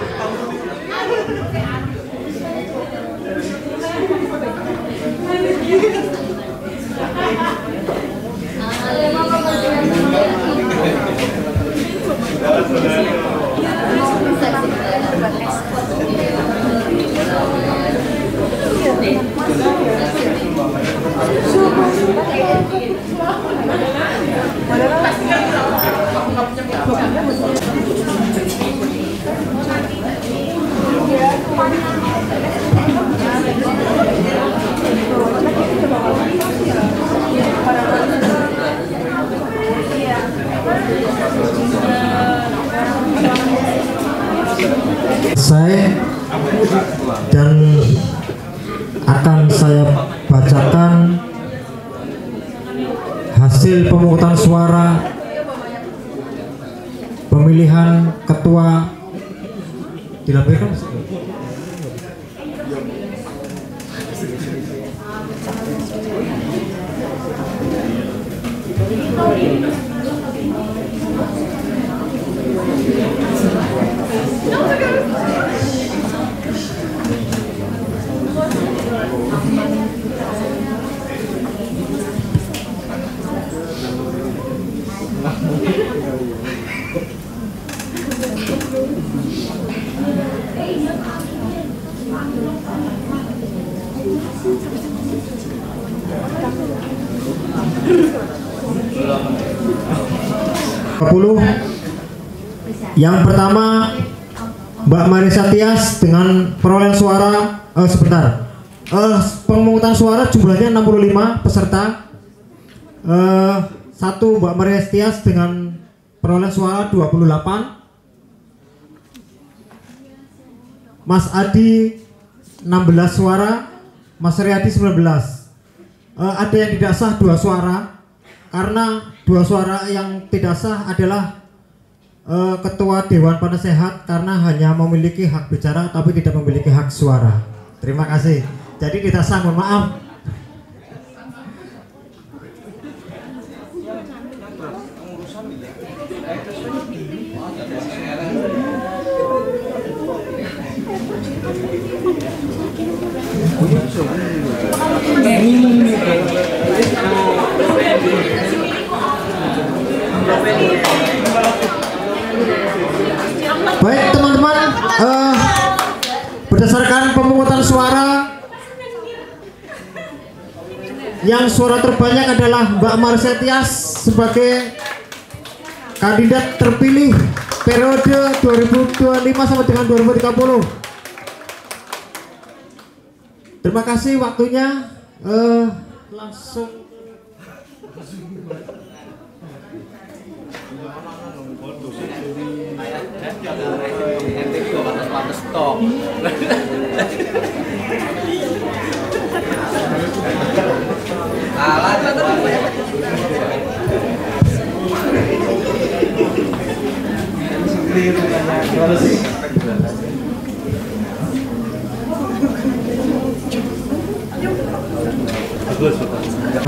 Saya dan akan saya bacakan hasil pemungutan suara pemilihan ketua dilampirkan. Yang pertama Mbak Marisa Tias dengan perolehan suara sebentar. Pemungutan suara jumlahnya 65 peserta. 1 Mbak Maria Setias dengan perolehan suara 28. Mas Adi 16 suara, Mas Riyadi 19. Ada yang tidak sah 2 suara, karena 2 suara yang tidak sah adalah Ketua Dewan Penasehat, karena hanya memiliki hak bicara tapi tidak memiliki hak suara. Terima kasih. Jadi tidak sah, mohon maaf. Baik teman-teman, berdasarkan pemungutan suara, yang suara terbanyak adalah Mbak Maria Tias sebagai kandidat terpilih periode 2025 sampai dengan 2030. Terima kasih waktunya. Langsung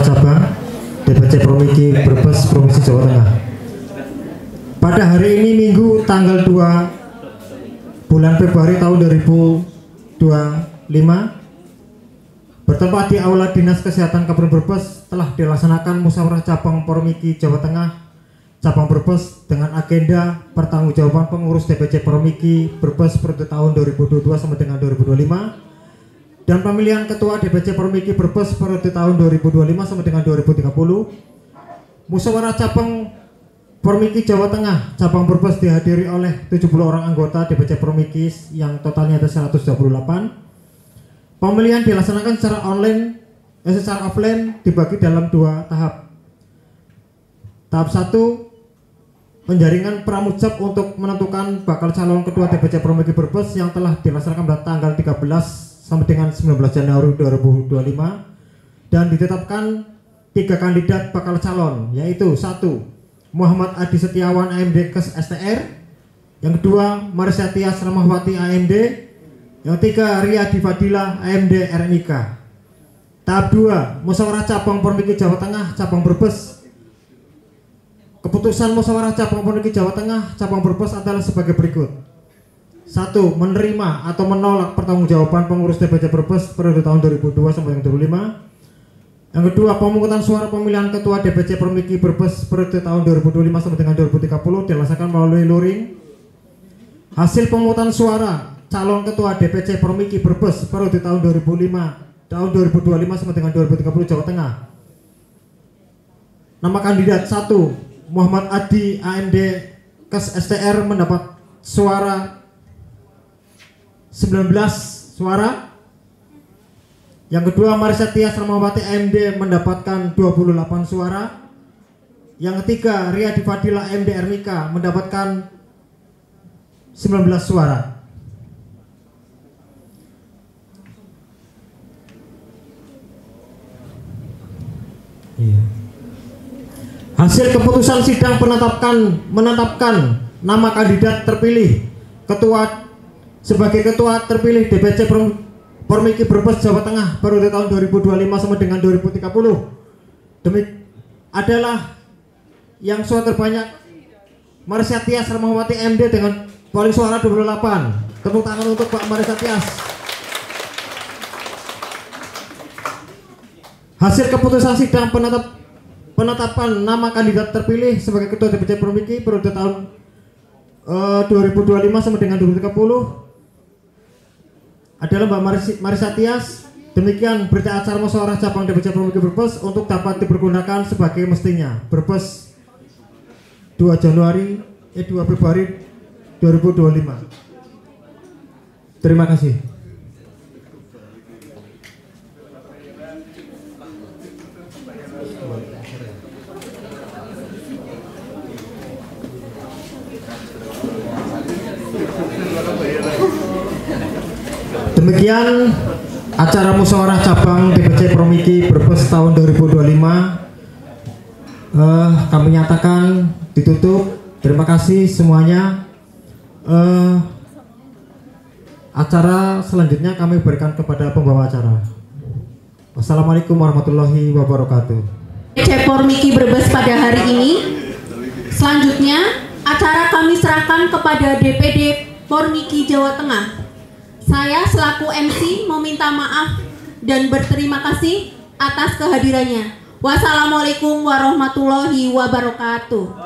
Cabang DPC Promiki Brebes Provinsi Jawa Tengah. Pada hari ini Minggu tanggal 2 bulan Februari tahun 2025, bertempat di Aula Dinas Kesehatan Kabupaten Brebes telah dilaksanakan musyawarah cabang Promiki Jawa Tengah cabang Brebes dengan agenda pertanggungjawaban pengurus DPC Promiki Brebes periode tahun 2022 sampai dengan 2025 dan pemilihan ketua DPC Promiki Brebes periode tahun 2025 sampai dengan 2030. Musyawarah cabang Promiki Jawa Tengah cabang Brebes dihadiri oleh 70 orang anggota DPC Promiki yang totalnya ada 128. Pemilihan dilaksanakan secara offline dibagi dalam 2 tahap. Tahap 1, penjaringan pramujab untuk menentukan bakal calon ketua DPC Promiki Brebes yang telah dilaksanakan pada tanggal 13 sampai dengan 19 Januari 2025 dan ditetapkan 3 kandidat bakal calon, yaitu 1 Muhammad Adi Setiawan AMD KES STR, yang kedua Maria Tias Ramahwati AMD, yang ketiga Riyadi Fadila AMD RNIK. Tahap 2, musyawarah cabang Promiki Jawa Tengah cabang Brebes. Keputusan musyawarah cabang Promiki Jawa Tengah cabang Brebes adalah sebagai berikut. 1. Menerima atau menolak pertanggungjawaban pengurus DPC Brebes periode tahun 2002 sampai 2025. Yang kedua, pemungutan suara pemilihan ketua DPC Promiki Brebes periode tahun 2025 sampai dengan 2030 dilaksanakan melalui luring. Hasil pemungutan suara calon ketua DPC Promiki Brebes periode tahun 2025 sampai dengan 2030 Jawa Tengah. Nama kandidat 1 Muhammad Adi AMD KES STR mendapat suara 19 suara. Yang kedua Maria Tias Ramahwati AMD mendapatkan 28 suara. Yang ketiga Riyadi Fadila AMD RNIK mendapatkan 19 suara. Hasil keputusan sidang menetapkan nama kandidat terpilih sebagai ketua terpilih DPC Promiki Brebes Jawa Tengah periode tahun 2025 sampai dengan 2030 adalah yang suara terbanyak Maria Tias Ramahwati MD dengan paling suara 28. Tepuk tangan untuk Pak Maria Tias. Hasil keputusan sidang penetapan nama kandidat terpilih sebagai ketua DPC Promiki periode tahun 2025 sampai dengan 2030 adalah Mbak Maria Tias. Demikian berita acara musyawarah cabang DPC Promiki Brebes untuk dapat dipergunakan sebagai mestinya. Brebes 2 Februari 2025. Terima kasih. Demikian acara musyawarah cabang DPC Promiki Brebes tahun 2025 kami nyatakan ditutup. Terima kasih semuanya. Acara selanjutnya kami berikan kepada pembawa acara. Wassalamualaikum warahmatullahi wabarakatuh. DPC Pormiki Brebes pada hari ini. Selanjutnya acara kami serahkan kepada DPD Pormiki Jawa Tengah. Saya selaku MC meminta maaf dan berterima kasih atas kehadirannya. Wassalamualaikum warahmatullahi wabarakatuh.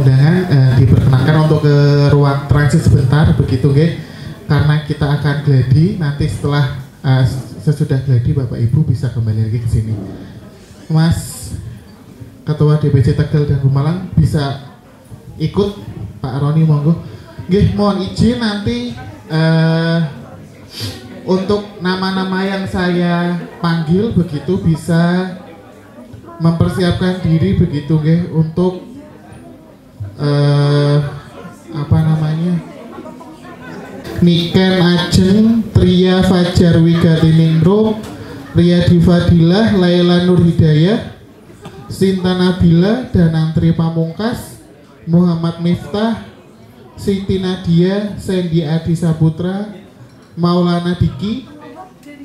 Undangan diperkenankan untuk ke ruang transit sebentar begitu nggih, karena kita akan gladi nanti setelah sesudah gladi Bapak Ibu bisa kembali lagi ke sini. Mas Ketua DPC Tegal dan Bumalang bisa ikut, Pak Roni monggo. Nggih, mohon izin nanti untuk nama-nama yang saya panggil begitu bisa mempersiapkan diri begitu nggih untuk Niken Ajeng, Tria Fajar Wigatiningrum, Riyadi Fadilah, Laila Nur Hidayah, Sinta Nabila, Danantri Pamungkas, Muhammad Miftah, Siti Nadia, Sandy Adi Saputra, Maulana Diki.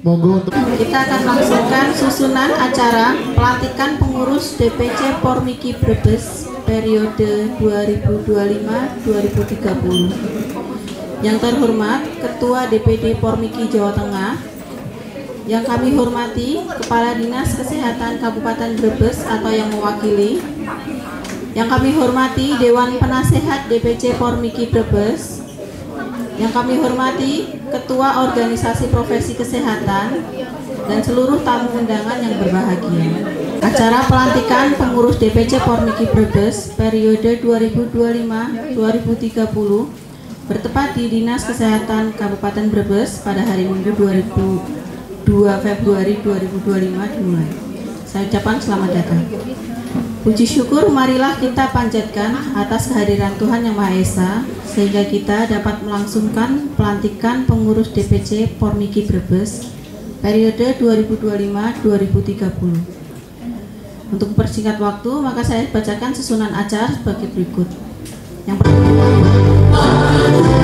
Monggo untuk kita akan langsungkan susunan acara pelantikan pengurus DPC Pormiki Brebes periode 2025-2030. Yang terhormat Ketua DPD Pormiki Jawa Tengah, yang kami hormati Kepala Dinas Kesehatan Kabupaten Brebes atau yang mewakili, yang kami hormati Dewan Penasehat DPC Pormiki Brebes, yang kami hormati Ketua Organisasi Profesi Kesehatan, dan seluruh tamu undangan yang berbahagia. Acara pelantikan pengurus DPC Pormiki Brebes periode 2025-2030 bertepat di Dinas Kesehatan Kabupaten Brebes pada hari Minggu 2 Februari 2025 dimulai. Saya ucapkan selamat datang. Puji syukur marilah kita panjatkan atas kehadiran Tuhan Yang Maha Esa sehingga kita dapat melangsungkan pelantikan pengurus DPC Pormiki Brebes periode 2025-2030. Untuk mempersingkat waktu, maka saya bacakan susunan acara sebagai berikut. Yang pertama, Indonesia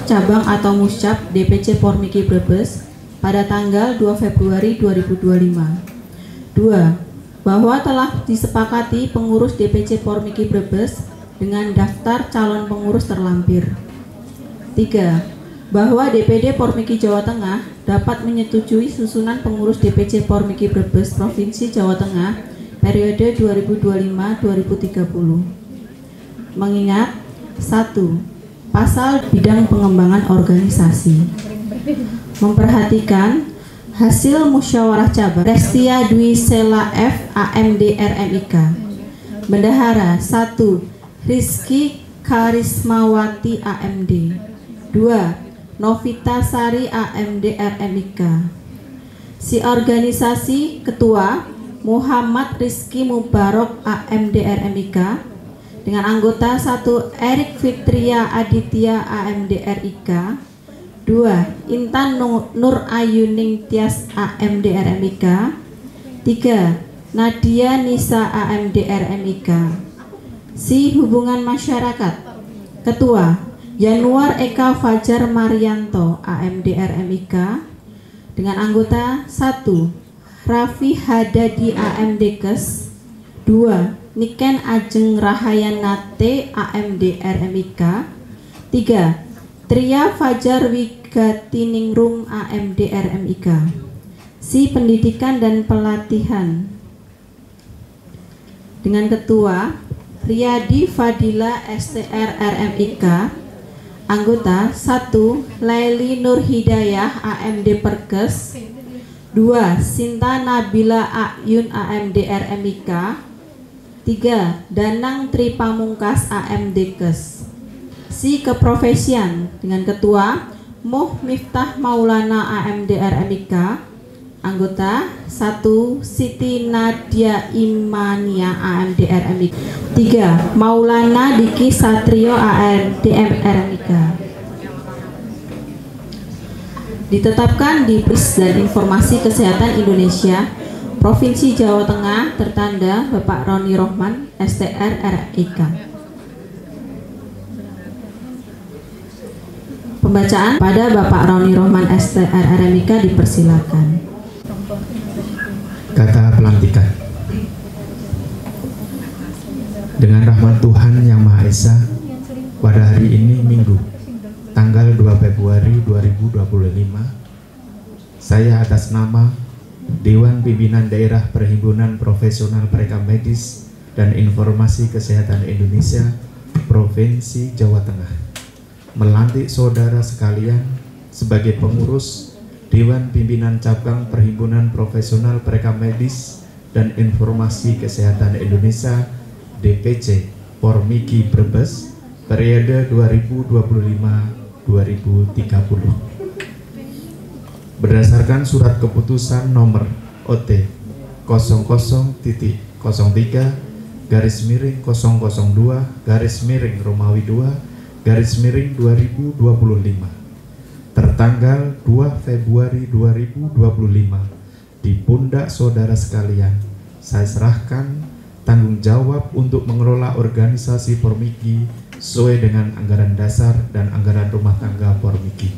cabang atau Muscap DPC Pormiki Brebes pada tanggal 2 Februari 2025. 2. Bahwa telah disepakati pengurus DPC Pormiki Brebes dengan daftar calon pengurus terlampir. 3. Bahwa DPD Pormiki Jawa Tengah dapat menyetujui susunan pengurus DPC Pormiki Brebes Provinsi Jawa Tengah periode 2025-2030. Mengingat 1. Pasal bidang pengembangan organisasi. Memperhatikan hasil musyawarah cabang Restia Dwi Sela F AMD RMIK. Bendahara 1. Rizky Karismawati AMD. 2. Novita Sari AMD RMIK. Si organisasi Ketua Muhammad Rizky Mubarok AMD RMIK dengan anggota 1. Erik Fitria Aditya AMD RIK. 2. Intan Nur Ayuning Tias AMD RMIK. 3. Nadia Nisa AMD RMIK. Si hubungan masyarakat Ketua Januar Eka Fajar Marianto AMD RMIK dengan anggota 1. Raffi Hadadi AMD Kes. 2. Niken Ajeng Rahayanate AMD RMIK. 3. Tria Fajar Wigatiningrum AMD RMIK. Si pendidikan dan pelatihan dengan Ketua Riyadi Fadila STR RMIK. Anggota 1. Laili Nur Hidayah AMD Perkes. 2. Sinta Nabila Ayun AMD RMIK. 3. Danang Tri Pamungkas AMD Kes. Si keprofesian dengan Ketua Muh Miftah Maulana AMD RMIK. Anggota 1. Siti Nadia Imania AMD RMIK. 3. Maulana Diki Satrio AMD RMIK. Ditetapkan di Pris dan Informasi Kesehatan Indonesia Provinsi Jawa Tengah tertanda Bapak Roni Rohman STR RIK. Pembacaan pada Bapak Roni Rohman STR RMIK dipersilakan. Kata pelantikan. Dengan rahmat Tuhan Yang Maha Esa, pada hari ini Minggu, tanggal 2 Februari 2025, saya atas nama Dewan Pimpinan Daerah Perhimpunan Profesional Perekam Medis dan Informasi Kesehatan Indonesia Provinsi Jawa Tengah melantik saudara sekalian sebagai pengurus Dewan Pimpinan Cabang Perhimpunan Profesional Perekam Medis dan Informasi Kesehatan Indonesia DPC Pormiki Brebes periode 2025-2030 berdasarkan surat keputusan nomor OT 00.003/Romawi 2/2025 tertanggal 2 Februari 2025 di pundak saudara sekalian. Saya serahkan tanggung jawab untuk mengelola organisasi Pormiki sesuai dengan anggaran dasar dan anggaran rumah tangga Pormiki.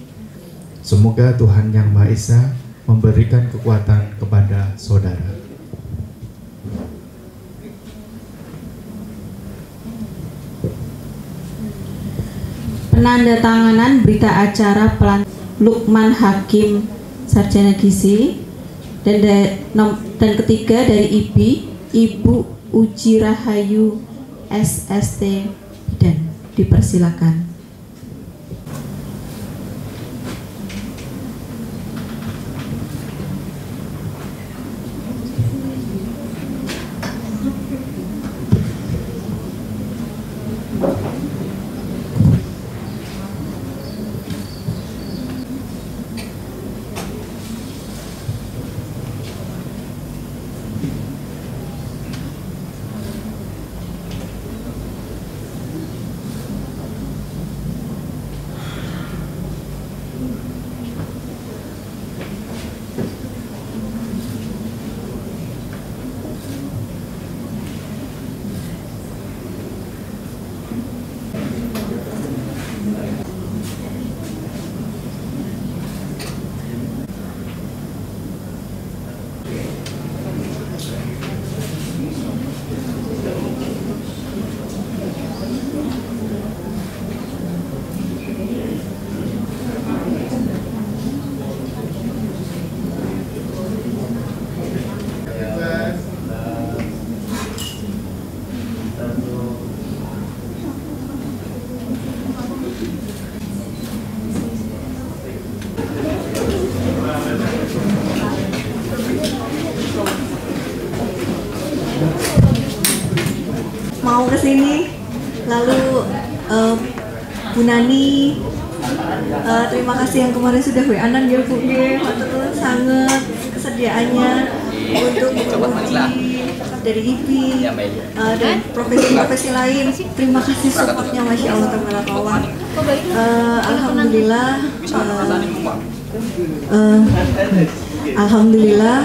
Semoga Tuhan Yang Maha Esa memberikan kekuatan kepada saudara. Penandatanganan berita acara pelantikan Lukman Hakim Sarjana Gizi dan ketiga dari Ibu Uji Rahayu SST dan dipersilakan. mau kesini. Lalu Bu Nani, terima kasih yang kemarin sudah WA-an ya Bu, matur sangat kesediaannya untuk menguji dari IPI dan profesi-profesi lain. Terima kasih supportnya, Masya Allah, tabarakallah. Alhamdulillah, Alhamdulillah,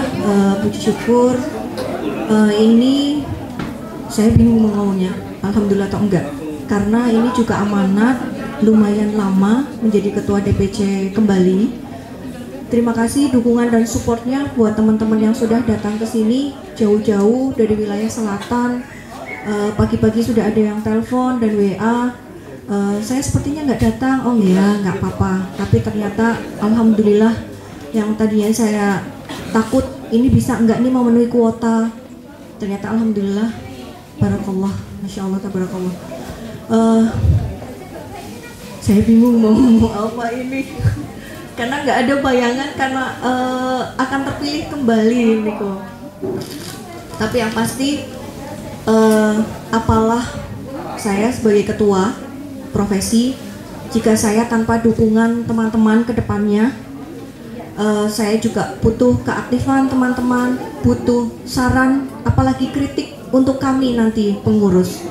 puji syukur. Ini saya bingung mau ngomongnya, alhamdulillah atau enggak, karena ini juga amanat lumayan lama menjadi ketua DPC kembali. Terima kasih dukungan dan supportnya buat teman-teman yang sudah datang ke sini jauh-jauh dari wilayah selatan. Pagi-pagi sudah ada yang telepon dan WA. Saya sepertinya nggak datang. Oh iya, nggak apa-apa. Tapi ternyata alhamdulillah, yang tadinya saya takut ini bisa nggak nih memenuhi kuota, ternyata alhamdulillah, barakallah, masya Allah, tabarakallah. Saya bingung mau ngomong apa ini. Karena nggak ada bayangan karena akan terpilih kembali ini kok. Tapi yang pasti apalah saya sebagai ketua profesi, jika saya tanpa dukungan teman-teman ke depannya, saya juga butuh keaktifan teman-teman, butuh saran, apalagi kritik untuk kami nanti pengurus.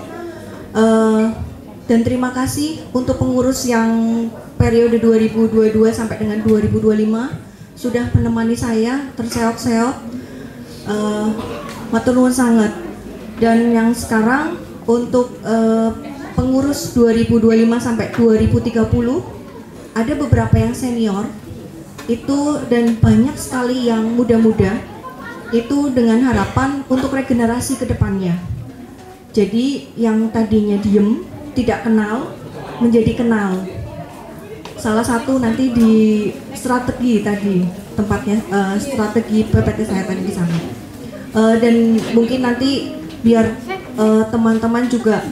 Dan terima kasih untuk pengurus yang periode 2022 sampai dengan 2025 sudah menemani saya terseok-seok, matur nuwun sangat. Dan yang sekarang untuk pengurus 2025 sampai 2030 ada beberapa yang senior itu dan banyak sekali yang muda-muda itu dengan harapan untuk regenerasi ke depannya. Jadi yang tadinya diem, tidak kenal, menjadi kenal. Salah satu nanti di strategi tadi tempatnya, strategi PPT saya tadi di sana. Dan mungkin nanti biar teman-teman juga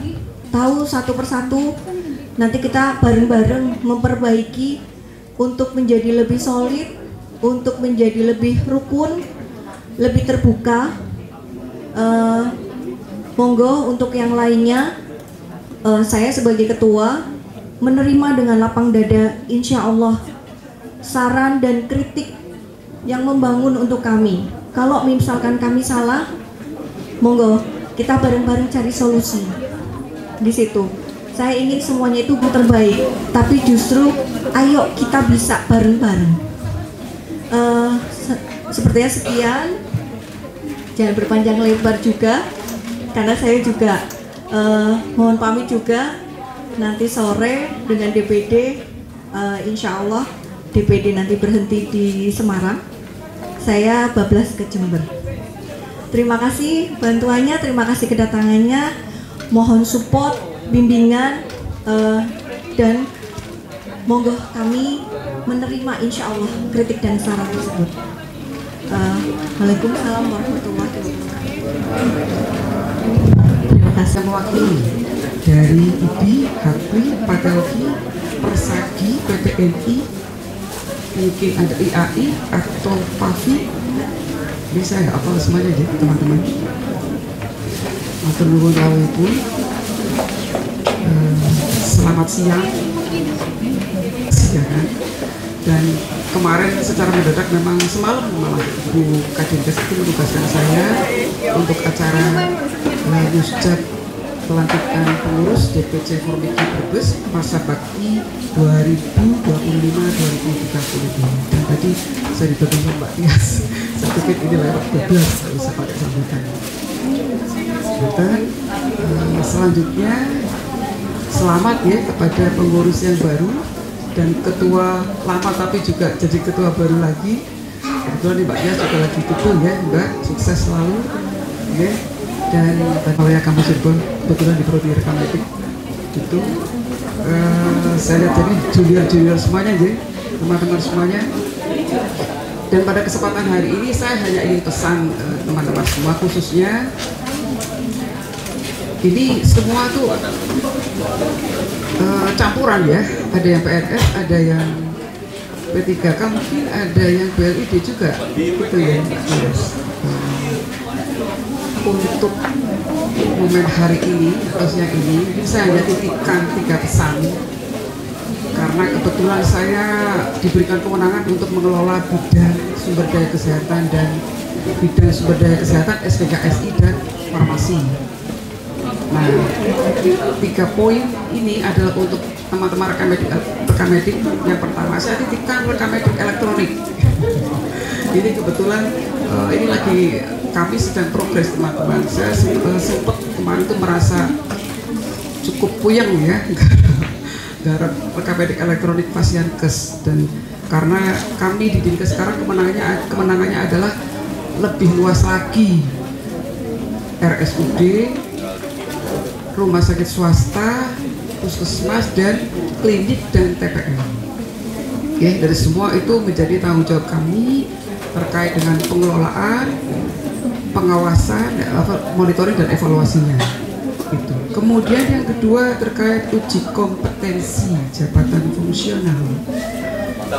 tahu satu persatu, nanti kita bareng-bareng memperbaiki untuk menjadi lebih solid, untuk menjadi lebih rukun, lebih terbuka. Monggo untuk yang lainnya, saya sebagai ketua menerima dengan lapang dada, insya Allah, saran dan kritik yang membangun untuk kami. Kalau misalkan kami salah, monggo kita bareng-bareng cari solusi. Di situ, saya ingin semuanya itu terbaik, tapi justru ayo kita bisa bareng-bareng. Sepertinya sekian, jangan berpanjang lebar juga, karena saya juga mohon pamit juga. Nanti sore dengan DPD, insya Allah DPD nanti berhenti di Semarang, saya bablas ke Jember. Terima kasih bantuannya, terima kasih kedatangannya, mohon support, bimbingan, dan monggo kami menerima insya Allah kritik dan saran tersebut. Waalaikumsalam warahmatullahi wabarakatuh. Terima kasih mewakili dari IPI, HAPI, PATELKI, Persagi, PPNI, mungkin ada IAI atau PAVI. Ini saya nggak hafal semuanya ya teman-teman. Matur nuwun rawuhipun. Selamat siang. Siang. Dan kemarin secara mendadak memang semalam malah Bu Kadinkes itu menugaskan saya untuk acara musjab pelantikan pengurus DPC Formiki Brebes masa bakti 2025-2030. Dan tadi saya ditanya Mbak Tias, saya pikir ini lewat 12, nggak bisa pakai sambutan. Selanjutnya selamat ya kepada pengurus yang baru dan ketua lama tapi juga jadi ketua baru lagi. Kebetulan nih Mbak Tias juga lagi kumpul ya Mbak, sukses selalu ya. Dan kalau ya kamu Cirebon kebetulan di Prodi Rekam Etik itu saya lihat jadi junior semuanya ya, teman-teman semuanya. Dan pada kesempatan hari ini saya hanya ingin pesan teman-teman semua, khususnya ini semua tuh campuran ya, ada yang PNS, ada yang P3K, mungkin ada yang BLID juga, itu ya. untuk momen hari ini atau siang ini saya hanya titipkan 3 pesan, karena kebetulan saya diberikan kewenangan untuk mengelola bidang sumber daya kesehatan dan bidang sumber daya kesehatan SPKSI dan farmasi. Nah, 3 poin ini adalah untuk teman-teman rekan medik. Yang pertama, saya titipkan rekam medik elektronik. Ini kebetulan ini lagi kami sedang progres teman-teman. Saya sempat kemarin itu merasa cukup puyeng ya garap rekam medik elektronik Pasienkes, dan karena kami di Dinkes sekarang kemenangannya adalah lebih luas lagi. RSUD, rumah sakit swasta, puskesmas, dan klinik dan TPM. Oke, dari semua itu menjadi tanggung jawab kami terkait dengan pengelolaan, pengawasan, monitoring dan evaluasinya. Itu. Kemudian yang kedua terkait uji kompetensi jabatan fungsional.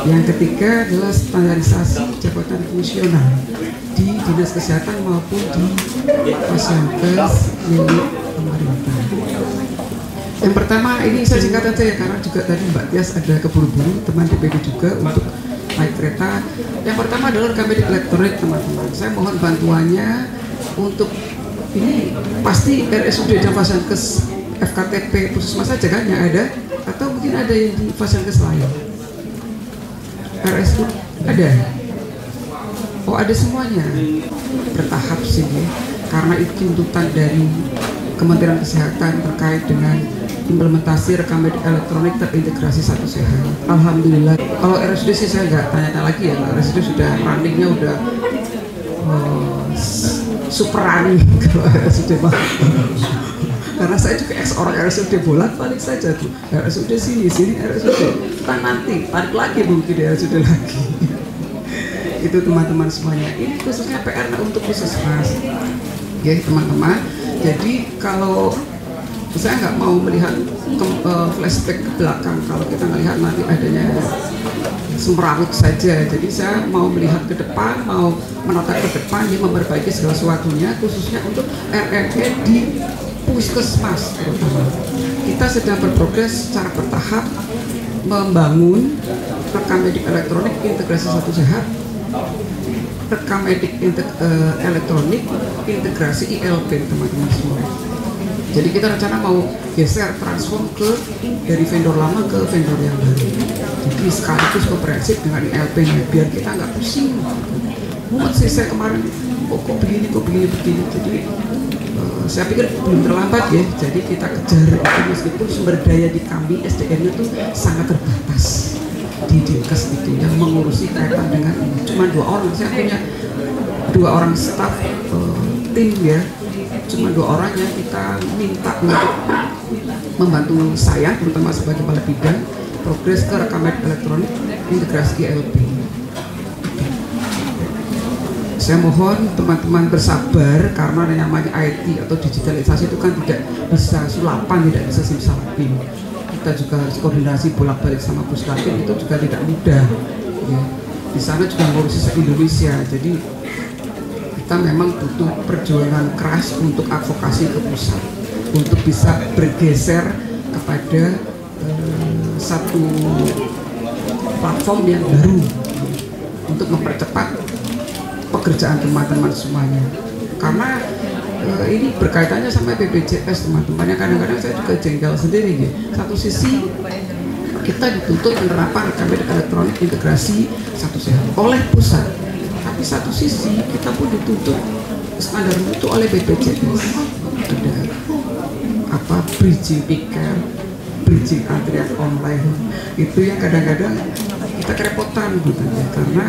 Yang ketiga adalah standarisasi jabatan fungsional di dinas kesehatan maupun di Pasienkes milik pemerintah. Yang pertama ini saya singkat aja ya, karena juga tadi Mbak Tias ada keburu-buru, teman DPD juga untuk naik kereta. Yang pertama adalah rekam medik elektronik teman-teman. Saya mohon bantuannya untuk ini, pasti RSUD dan Pasienkes FKTP puskesmas saja kan yang ada, atau mungkin ada yang di Pasienkes lain? RSUD ada? Oh, ada semuanya. Bertahap sih ya, karena itu tuntutan dari Kementerian Kesehatan terkait dengan implementasi rekam medik elektronik terintegrasi Satu Sehat. Alhamdulillah. Kalau RSUD sih saya nggak tanya lagi ya, RSUD sudah runningnya udah super running kalau RSUD mah. Karena saya juga orang RSUD bolak-balik saja tuh. RSUD sini RSUD. Kan nanti tarik lagi mungkin di RSUD lagi. Itu teman-teman semuanya. Ini khususnya PR untuk puskesmas. Ya teman-teman. Jadi kalau saya nggak mau melihat flashback ke belakang, kalau kita melihat nanti adanya semrawut saja. Jadi saya mau melihat ke depan, mau menatap ke depan, ya memperbaiki segala sesuatunya, khususnya untuk RRE di puskesmas terutama. Kita sedang berprogres secara bertahap membangun rekam medik elektronik integrasi Satu Sehat, rekam medik elektronik integrasi ILP teman-teman semua. Jadi kita rencana mau geser transform dari vendor lama ke vendor yang baru. Jadi sekaligus komprehensif dengan ILP-nya biar kita nggak pusing. Muat sih saya kemarin kok begini. Jadi saya pikir belum terlambat ya. Jadi kita kejar itu, meskipun sumber daya di kami SDM itu sangat terbatas di Dinkes itu yang mengurusi kaitan dengan ini. Cuma 2 orang. Saya punya 2 orang staf tim ya. Cuma 2 orang yang kita minta untuk membantu saya, terutama sebagai kepala bidang progres ke rekam medik elektronik integrasi ILP. Saya mohon teman-teman bersabar, karena yang namanya IT atau digitalisasi itu kan tidak bisa sulapan, tidak bisa simsalabim. Kita juga harus koordinasi bolak-balik sama Puskapin, itu juga tidak mudah. Ya. Di sana juga ngurusi se-Indonesia, jadi kita memang butuh perjuangan keras untuk advokasi ke pusat, untuk bisa bergeser kepada satu platform yang baru untuk mempercepat pekerjaan teman-teman semuanya. Karena ini berkaitannya sama BPJS teman-teman, yang kadang-kadang saya juga jengkel sendiri gitu. Satu sisi kita dituntut penerapan rekam medik elektronik integrasi Satu Sehat oleh pusat, tapi satu sisi kita pun dituntut standar mutu oleh BPJS. Ada bridging tiket, bridging antrian online, itu yang kadang-kadang kita kerepotan gitu ya, karena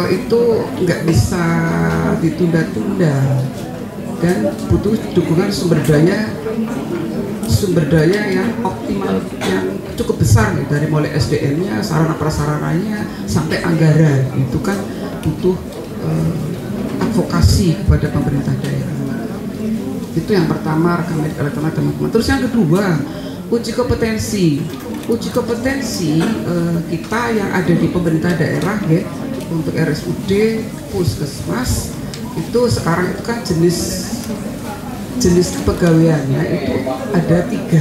itu nggak bisa ditunda-tunda dan butuh dukungan sumber daya yang optimal, yang cukup besar nih, dari mulai SDM-nya, sarana prasarananya sampai anggaran. Itu kan butuh advokasi kepada pemerintah daerah. Itu yang pertama, rekam medik elektronik teman-teman. Terus yang kedua, uji kompetensi. Uji kompetensi kita yang ada di pemerintah daerah ya, untuk RSUD, puskesmas, itu sekarang itu kan jenis kepegawaiannya itu ada 3,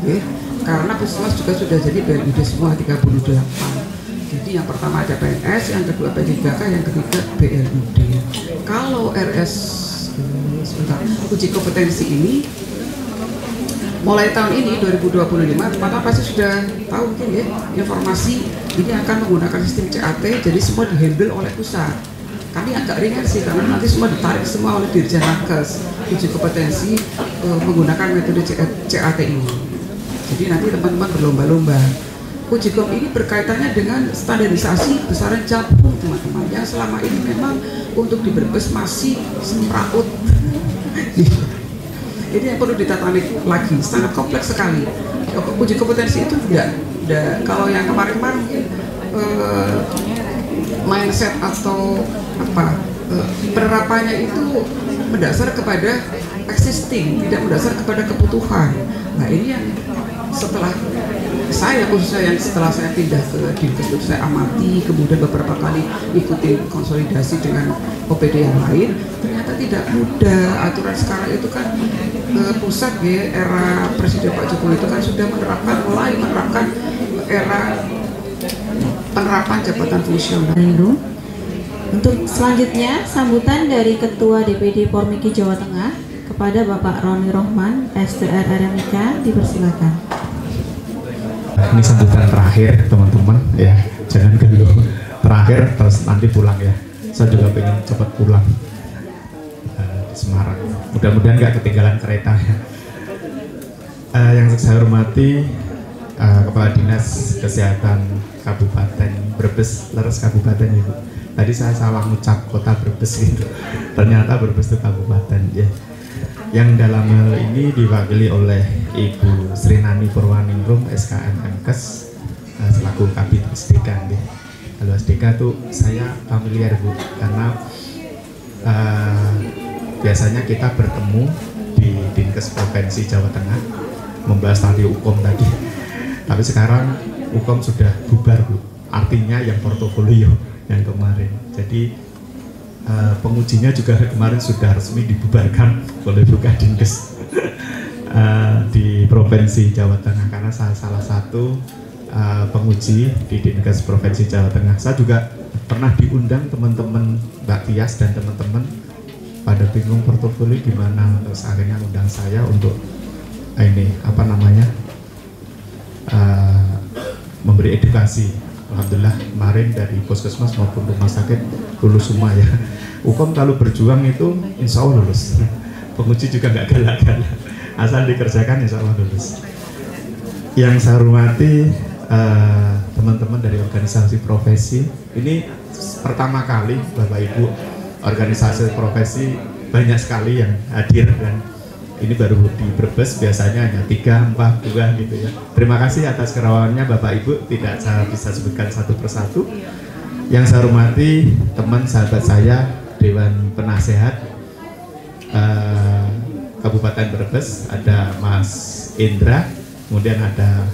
ya. Karena puskesmas juga sudah jadi BLUD semua 38. Jadi yang pertama ada PNS, yang kedua P3K, yang ketiga BLUD. Kalau uji kompetensi ini mulai tahun ini 2025 teman-teman pasti sudah tahu mungkin ya, informasi ini akan menggunakan sistem CAT, jadi semua dihandle oleh pusat. Kami agak ringan sih karena nanti semua ditarik semua oleh Dirjen Nakes uji kompetensi menggunakan metode CAT ini. Jadi nanti teman-teman berlomba-lomba. Uji kom ini berkaitannya dengan standarisasi besaran capung teman-teman yang selama ini memang untuk di Brebes masih semraut. Ini yang perlu ditatami lagi, sangat kompleks sekali. Uji kompetensi itu tidak kalau yang kemarin-kemarin mindset atau penerapannya itu mendasar kepada existing, tidak mendasar kepada kebutuhan. Nah ini yang setelah saya khususnya yang setelah saya pindah ke Dinkes itu saya amati, kemudian beberapa kali ikuti konsolidasi dengan OPD yang lain, ternyata tidak mudah. Aturan sekarang itu kan pusat ya, era Presiden Pak Jokowi itu kan sudah mulai menerapkan era penerapan jabatan fungsional. Untuk selanjutnya, sambutan dari Ketua DPD Pormiki Jawa Tengah kepada Bapak Roni Rohman, SDR RMIK, dipersilakan. Ini sambutan terakhir teman-teman ya, jangan dulu terakhir terus nanti pulang ya. Saya juga pengen cepat pulang di Semarang. Mudah-mudahan nggak ketinggalan kereta ya. Yang saya hormati Kepala Dinas Kesehatan Kabupaten Brebes, Leres Kabupaten Ibu. Tadi saya salah ngucap kota Brebes gitu. Ternyata Brebes itu kabupaten ya. Yang dalam hal ini diwakili oleh Ibu Srinani Purwaningrum SKM Mkes selaku Kabid SDK. Kalau SDK tuh saya familiar Bu, karena biasanya kita bertemu di Dinkes Provinsi Jawa Tengah membahas tadi UKOM tadi. Tapi sekarang UKOM sudah bubar Bu, artinya yang portofolio yang kemarin. Jadi pengujinya juga kemarin sudah resmi dibubarkan oleh Bu Kadinkes di Provinsi Jawa Tengah, karena saya salah satu penguji di Dinkes Provinsi Jawa Tengah. Saya juga pernah diundang teman-teman Mbak Tias dan teman-teman pada bingung portofolio gimana, terus akhirnya undang saya untuk memberi edukasi. Alhamdulillah kemarin dari puskesmas maupun rumah sakit lulus semua ya. UKOM kalau berjuang itu insya Allah lulus. Penguji juga nggak galak-galak, asal dikerjakan insya Allah lulus. Yang saya hormati teman-teman dari organisasi profesi, ini pertama kali Bapak Ibu organisasi profesi banyak sekali yang hadir, dan ini baru di Brebes biasanya hanya 3, 4, 2 gitu ya. Terima kasih atas kerawanannya Bapak Ibu, tidak saya bisa sebutkan satu persatu. Yang saya hormati teman sahabat saya Dewan Penasehat Kabupaten Brebes, ada Mas Indra, kemudian ada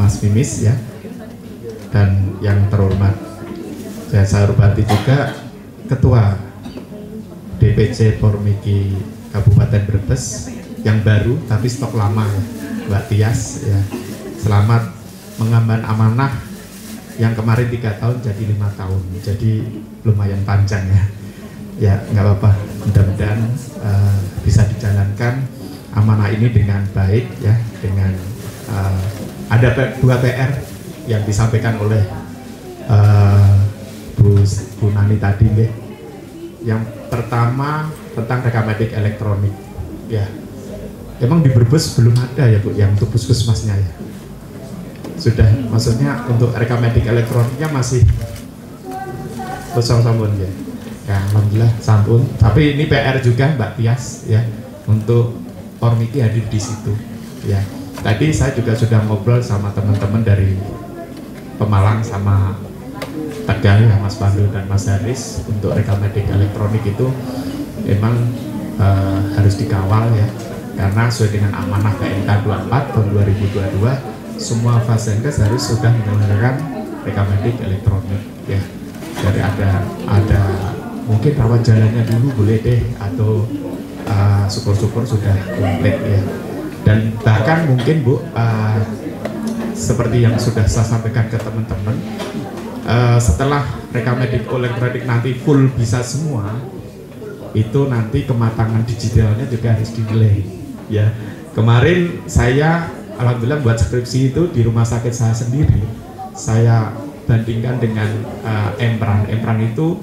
Mas Mimis ya, dan yang terhormat saya hormati juga Ketua DPC Pormiki Kabupaten Brebes yang baru tapi stok lama ya, Mbak Tias ya. Selamat mengemban amanah yang kemarin 3 tahun jadi 5 tahun, jadi lumayan panjang ya. Ya nggak apa-apa, mudah-mudahan bisa dijalankan amanah ini dengan baik ya, dengan ada 2 PR yang disampaikan oleh Bu Nani tadi ya. Yang pertama tentang rekamedik elektronik ya, emang di Brebes belum ada ya Bu yang untuk puskesmasnya ya. Sudah, maksudnya untuk rekamedik elektroniknya masih kosong sampun ya. Ya alhamdulillah sampun, tapi ini PR juga Mbak Tias ya, untuk Pormiki hadir di situ ya. Tadi saya juga sudah ngobrol sama teman-teman dari Pemalang sama Tegal ya, Mas Pandu dan Mas Haris. Untuk rekamedik elektronik itu memang harus dikawal ya, karena sesuai dengan amanah PMK 24 tahun 2022 semua Fasenkes harus sudah menyelenggarakan rekamedik elektronik ya. Dari ada mungkin rawat jalannya dulu boleh deh, atau syukur-syukur sudah komplit ya. Dan bahkan mungkin Bu, seperti yang sudah saya sampaikan ke teman-teman, setelah rekamedik elektronik nanti full bisa semua, itu nanti kematangan digitalnya juga harus dinilai ya. Kemarin saya alhamdulillah buat skripsi itu di rumah sakit saya sendiri, saya bandingkan dengan Empran. Empran itu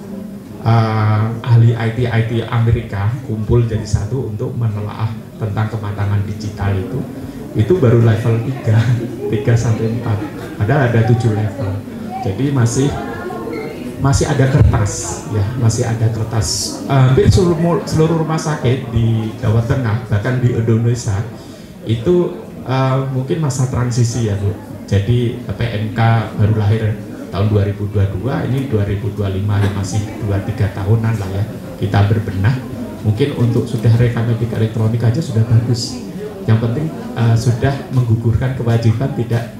ahli IT Amerika kumpul jadi satu untuk menelaah tentang kematangan digital itu baru level 3 sampai 4, padahal ada 7 level. Jadi masih ada kertas ya, masih ada kertas. Hampir seluruh rumah sakit di Jawa Tengah, bahkan di Indonesia itu mungkin masa transisi ya Bu. Jadi PMK baru lahir tahun 2022, ini 2025 yang masih 2-3 tahunan lah ya kita berbenah. Mungkin untuk sudah rekamedik elektronik aja sudah bagus. Yang penting sudah menggugurkan kewajiban, tidak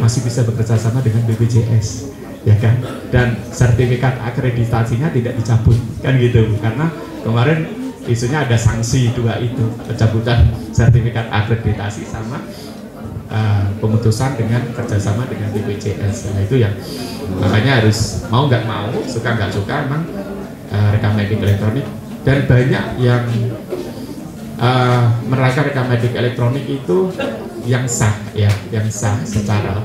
masih bisa bekerja sama dengan BPJS ya kan, dan sertifikat akreditasinya tidak dicabut kan gitu Bu. Karena kemarin isunya ada sanksi 2 itu, pencabutan sertifikat akreditasi sama pemutusan dengan kerjasama dengan BPJS. Nah itu yang makanya harus mau nggak mau, suka nggak suka emang rekamedik elektronik. Dan banyak yang merasa rekamedik elektronik itu yang sah ya, yang sah secara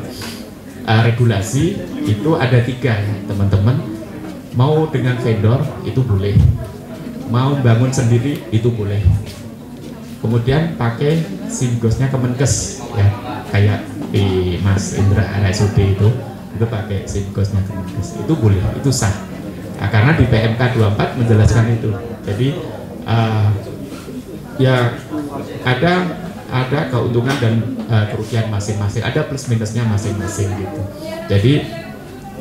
regulasi itu ada 3 ya teman-teman. Mau dengan vendor itu boleh, mau bangun sendiri itu boleh, kemudian pakai SIMGOS-nya Kemenkes ya, kayak di Mas Indra RSUD itu pakai SIMGOS-nya Kemenkes, itu boleh, itu sah. Nah, karena di PMK 24 menjelaskan itu. Jadi ya ada keuntungan dan kerugian masing-masing, ada plus minusnya masing-masing gitu. Jadi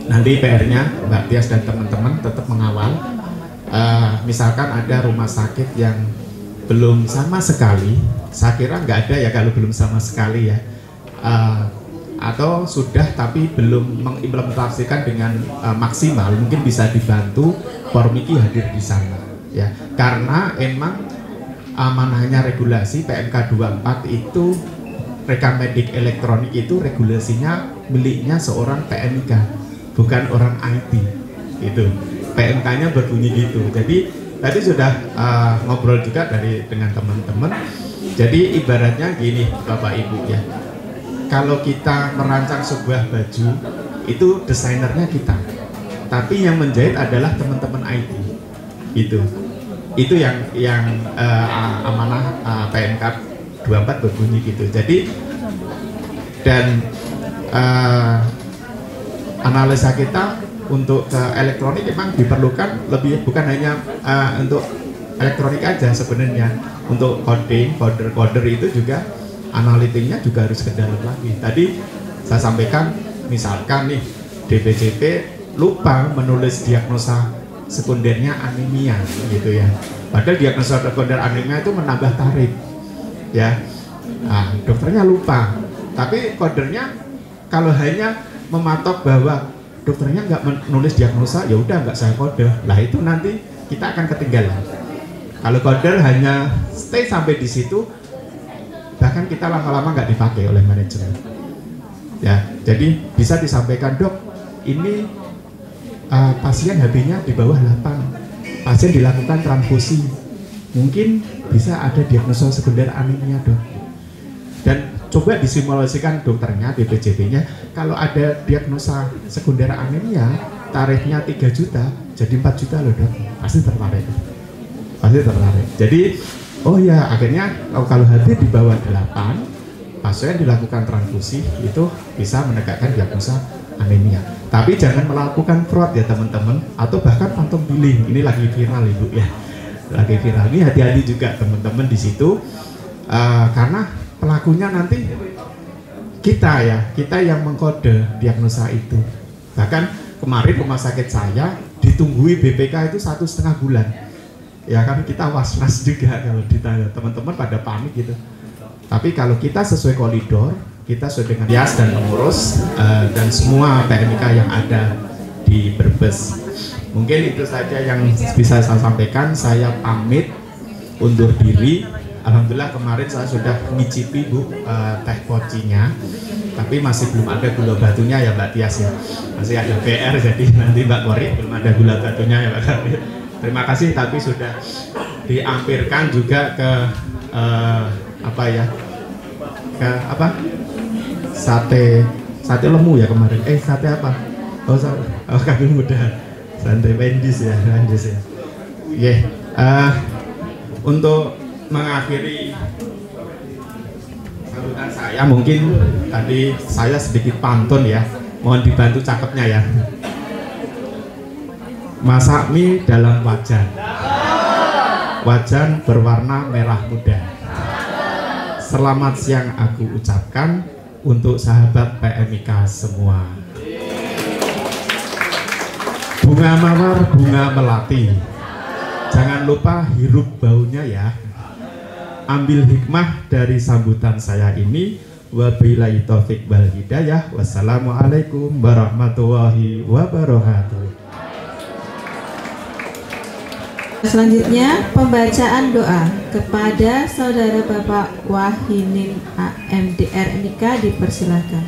nanti PR-nya Mbak Tias dan teman-teman tetap mengawal. Misalkan ada rumah sakit yang belum sama sekali, saya kira nggak ada ya kalau belum sama sekali ya, atau sudah tapi belum mengimplementasikan dengan maksimal, mungkin bisa dibantu Pormiki hadir di sana ya. Karena emang amanahnya regulasi PMK 24 itu rekamedik elektronik itu regulasinya miliknya seorang PMK, bukan orang IT itu. PMK-nya berbunyi gitu. Jadi tadi sudah ngobrol juga dengan teman-teman. Jadi ibaratnya gini Bapak Ibu ya, kalau kita merancang sebuah baju itu desainernya kita, tapi yang menjahit adalah teman-teman IT itu. Itu yang amanah PMK 24 berbunyi gitu. Jadi dan analisa kita untuk ke elektronik memang diperlukan lebih, bukan hanya untuk elektronik aja sebenarnya, untuk coding, coder itu juga analitiknya juga harus ke dalam lagi. Tadi saya sampaikan misalkan nih DPJP lupa menulis diagnosa sekundernya anemia gitu ya, padahal diagnosa sekunder anemia itu menambah tarif ya. Nah, dokternya lupa, tapi kodernya kalau hanya mematok bahwa dokternya nggak menulis diagnosa, ya udah nggak saya kode, lah itu nanti kita akan ketinggalan. Kalau koder hanya stay sampai di situ, bahkan kita lama-lama nggak dipakai oleh manajemen ya. Jadi bisa disampaikan, dok ini pasien HB-nya di bawah 8, pasien dilakukan transfusi, mungkin bisa ada diagnosa sekunder anemia dok. Dan coba disimulasikan dokternya, DPJP-nya, kalau ada diagnosa sekunder anemia, tarifnya 3 juta, jadi 4 juta loh dok, pasti tertarik. Pasti tertarik. Jadi, oh ya akhirnya kalau HB di bawah 8, pasien dilakukan transfusi, itu bisa menegakkan diagnosa anemia. Tapi jangan melakukan fraud ya teman-teman, atau bahkan phantom billing. Ini lagi viral Ibu ya, lagi viral. Ini hati-hati juga teman-teman di situ, karena pelakunya nanti kita yang mengkode diagnosa itu. Bahkan kemarin rumah sakit saya ditunggui BPK itu 1,5 bulan. Ya kan kita was-was juga kalau ditanya, teman-teman pada panik gitu. Tapi kalau kita sesuai koridor, kita sesuai dengan bias dan pengurus dan semua PMK yang ada di Brebes. Mungkin itu saja yang bisa saya sampaikan. Saya pamit undur diri. Alhamdulillah kemarin saya sudah ngicipi Bu teh pocinya, tapi masih belum ada gula batunya ya Mbak Tias ya. Masih ada PR, jadi nanti Mbak Kori belum ada gula batunya ya Mbak Kori. Terima kasih, tapi sudah diampirkan juga ke apa ya, ke apa, sate lemu ya kemarin. Sate apa? Oh kambing muda, sate Wendy's ya, Wendy's ya. Untuk mengakhiri sambutan saya, mungkin tadi saya sedikit pantun ya, mohon dibantu cakepnya ya. Masak mie dalam wajan, wajan berwarna merah muda. Selamat siang aku ucapkan untuk sahabat PMIK semua. Bunga mawar, bunga melati, jangan lupa hirup baunya ya. Ambil hikmah dari sambutan saya ini. Wabillahi taufik wal hidayah. Wassalamualaikum warahmatullahi wabarakatuh. Selanjutnya pembacaan doa kepada Saudara Bapak Wahinin AMDR NIK dipersilakan.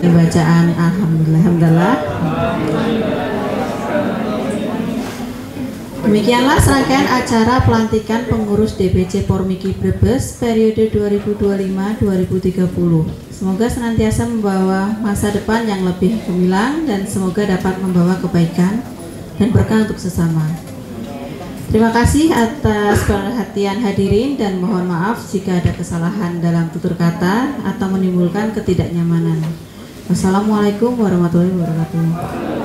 Pembacaan alhamdulillah. Demikianlah serangkaian acara pelantikan pengurus DPC Pormiki Brebes periode 2025-2030. Semoga senantiasa membawa masa depan yang lebih gemilang dan semoga dapat membawa kebaikan dan berkah untuk sesama. Terima kasih atas perhatian hadirin dan mohon maaf jika ada kesalahan dalam tutur kata atau menimbulkan ketidaknyamanan. Wassalamualaikum warahmatullahi wabarakatuh.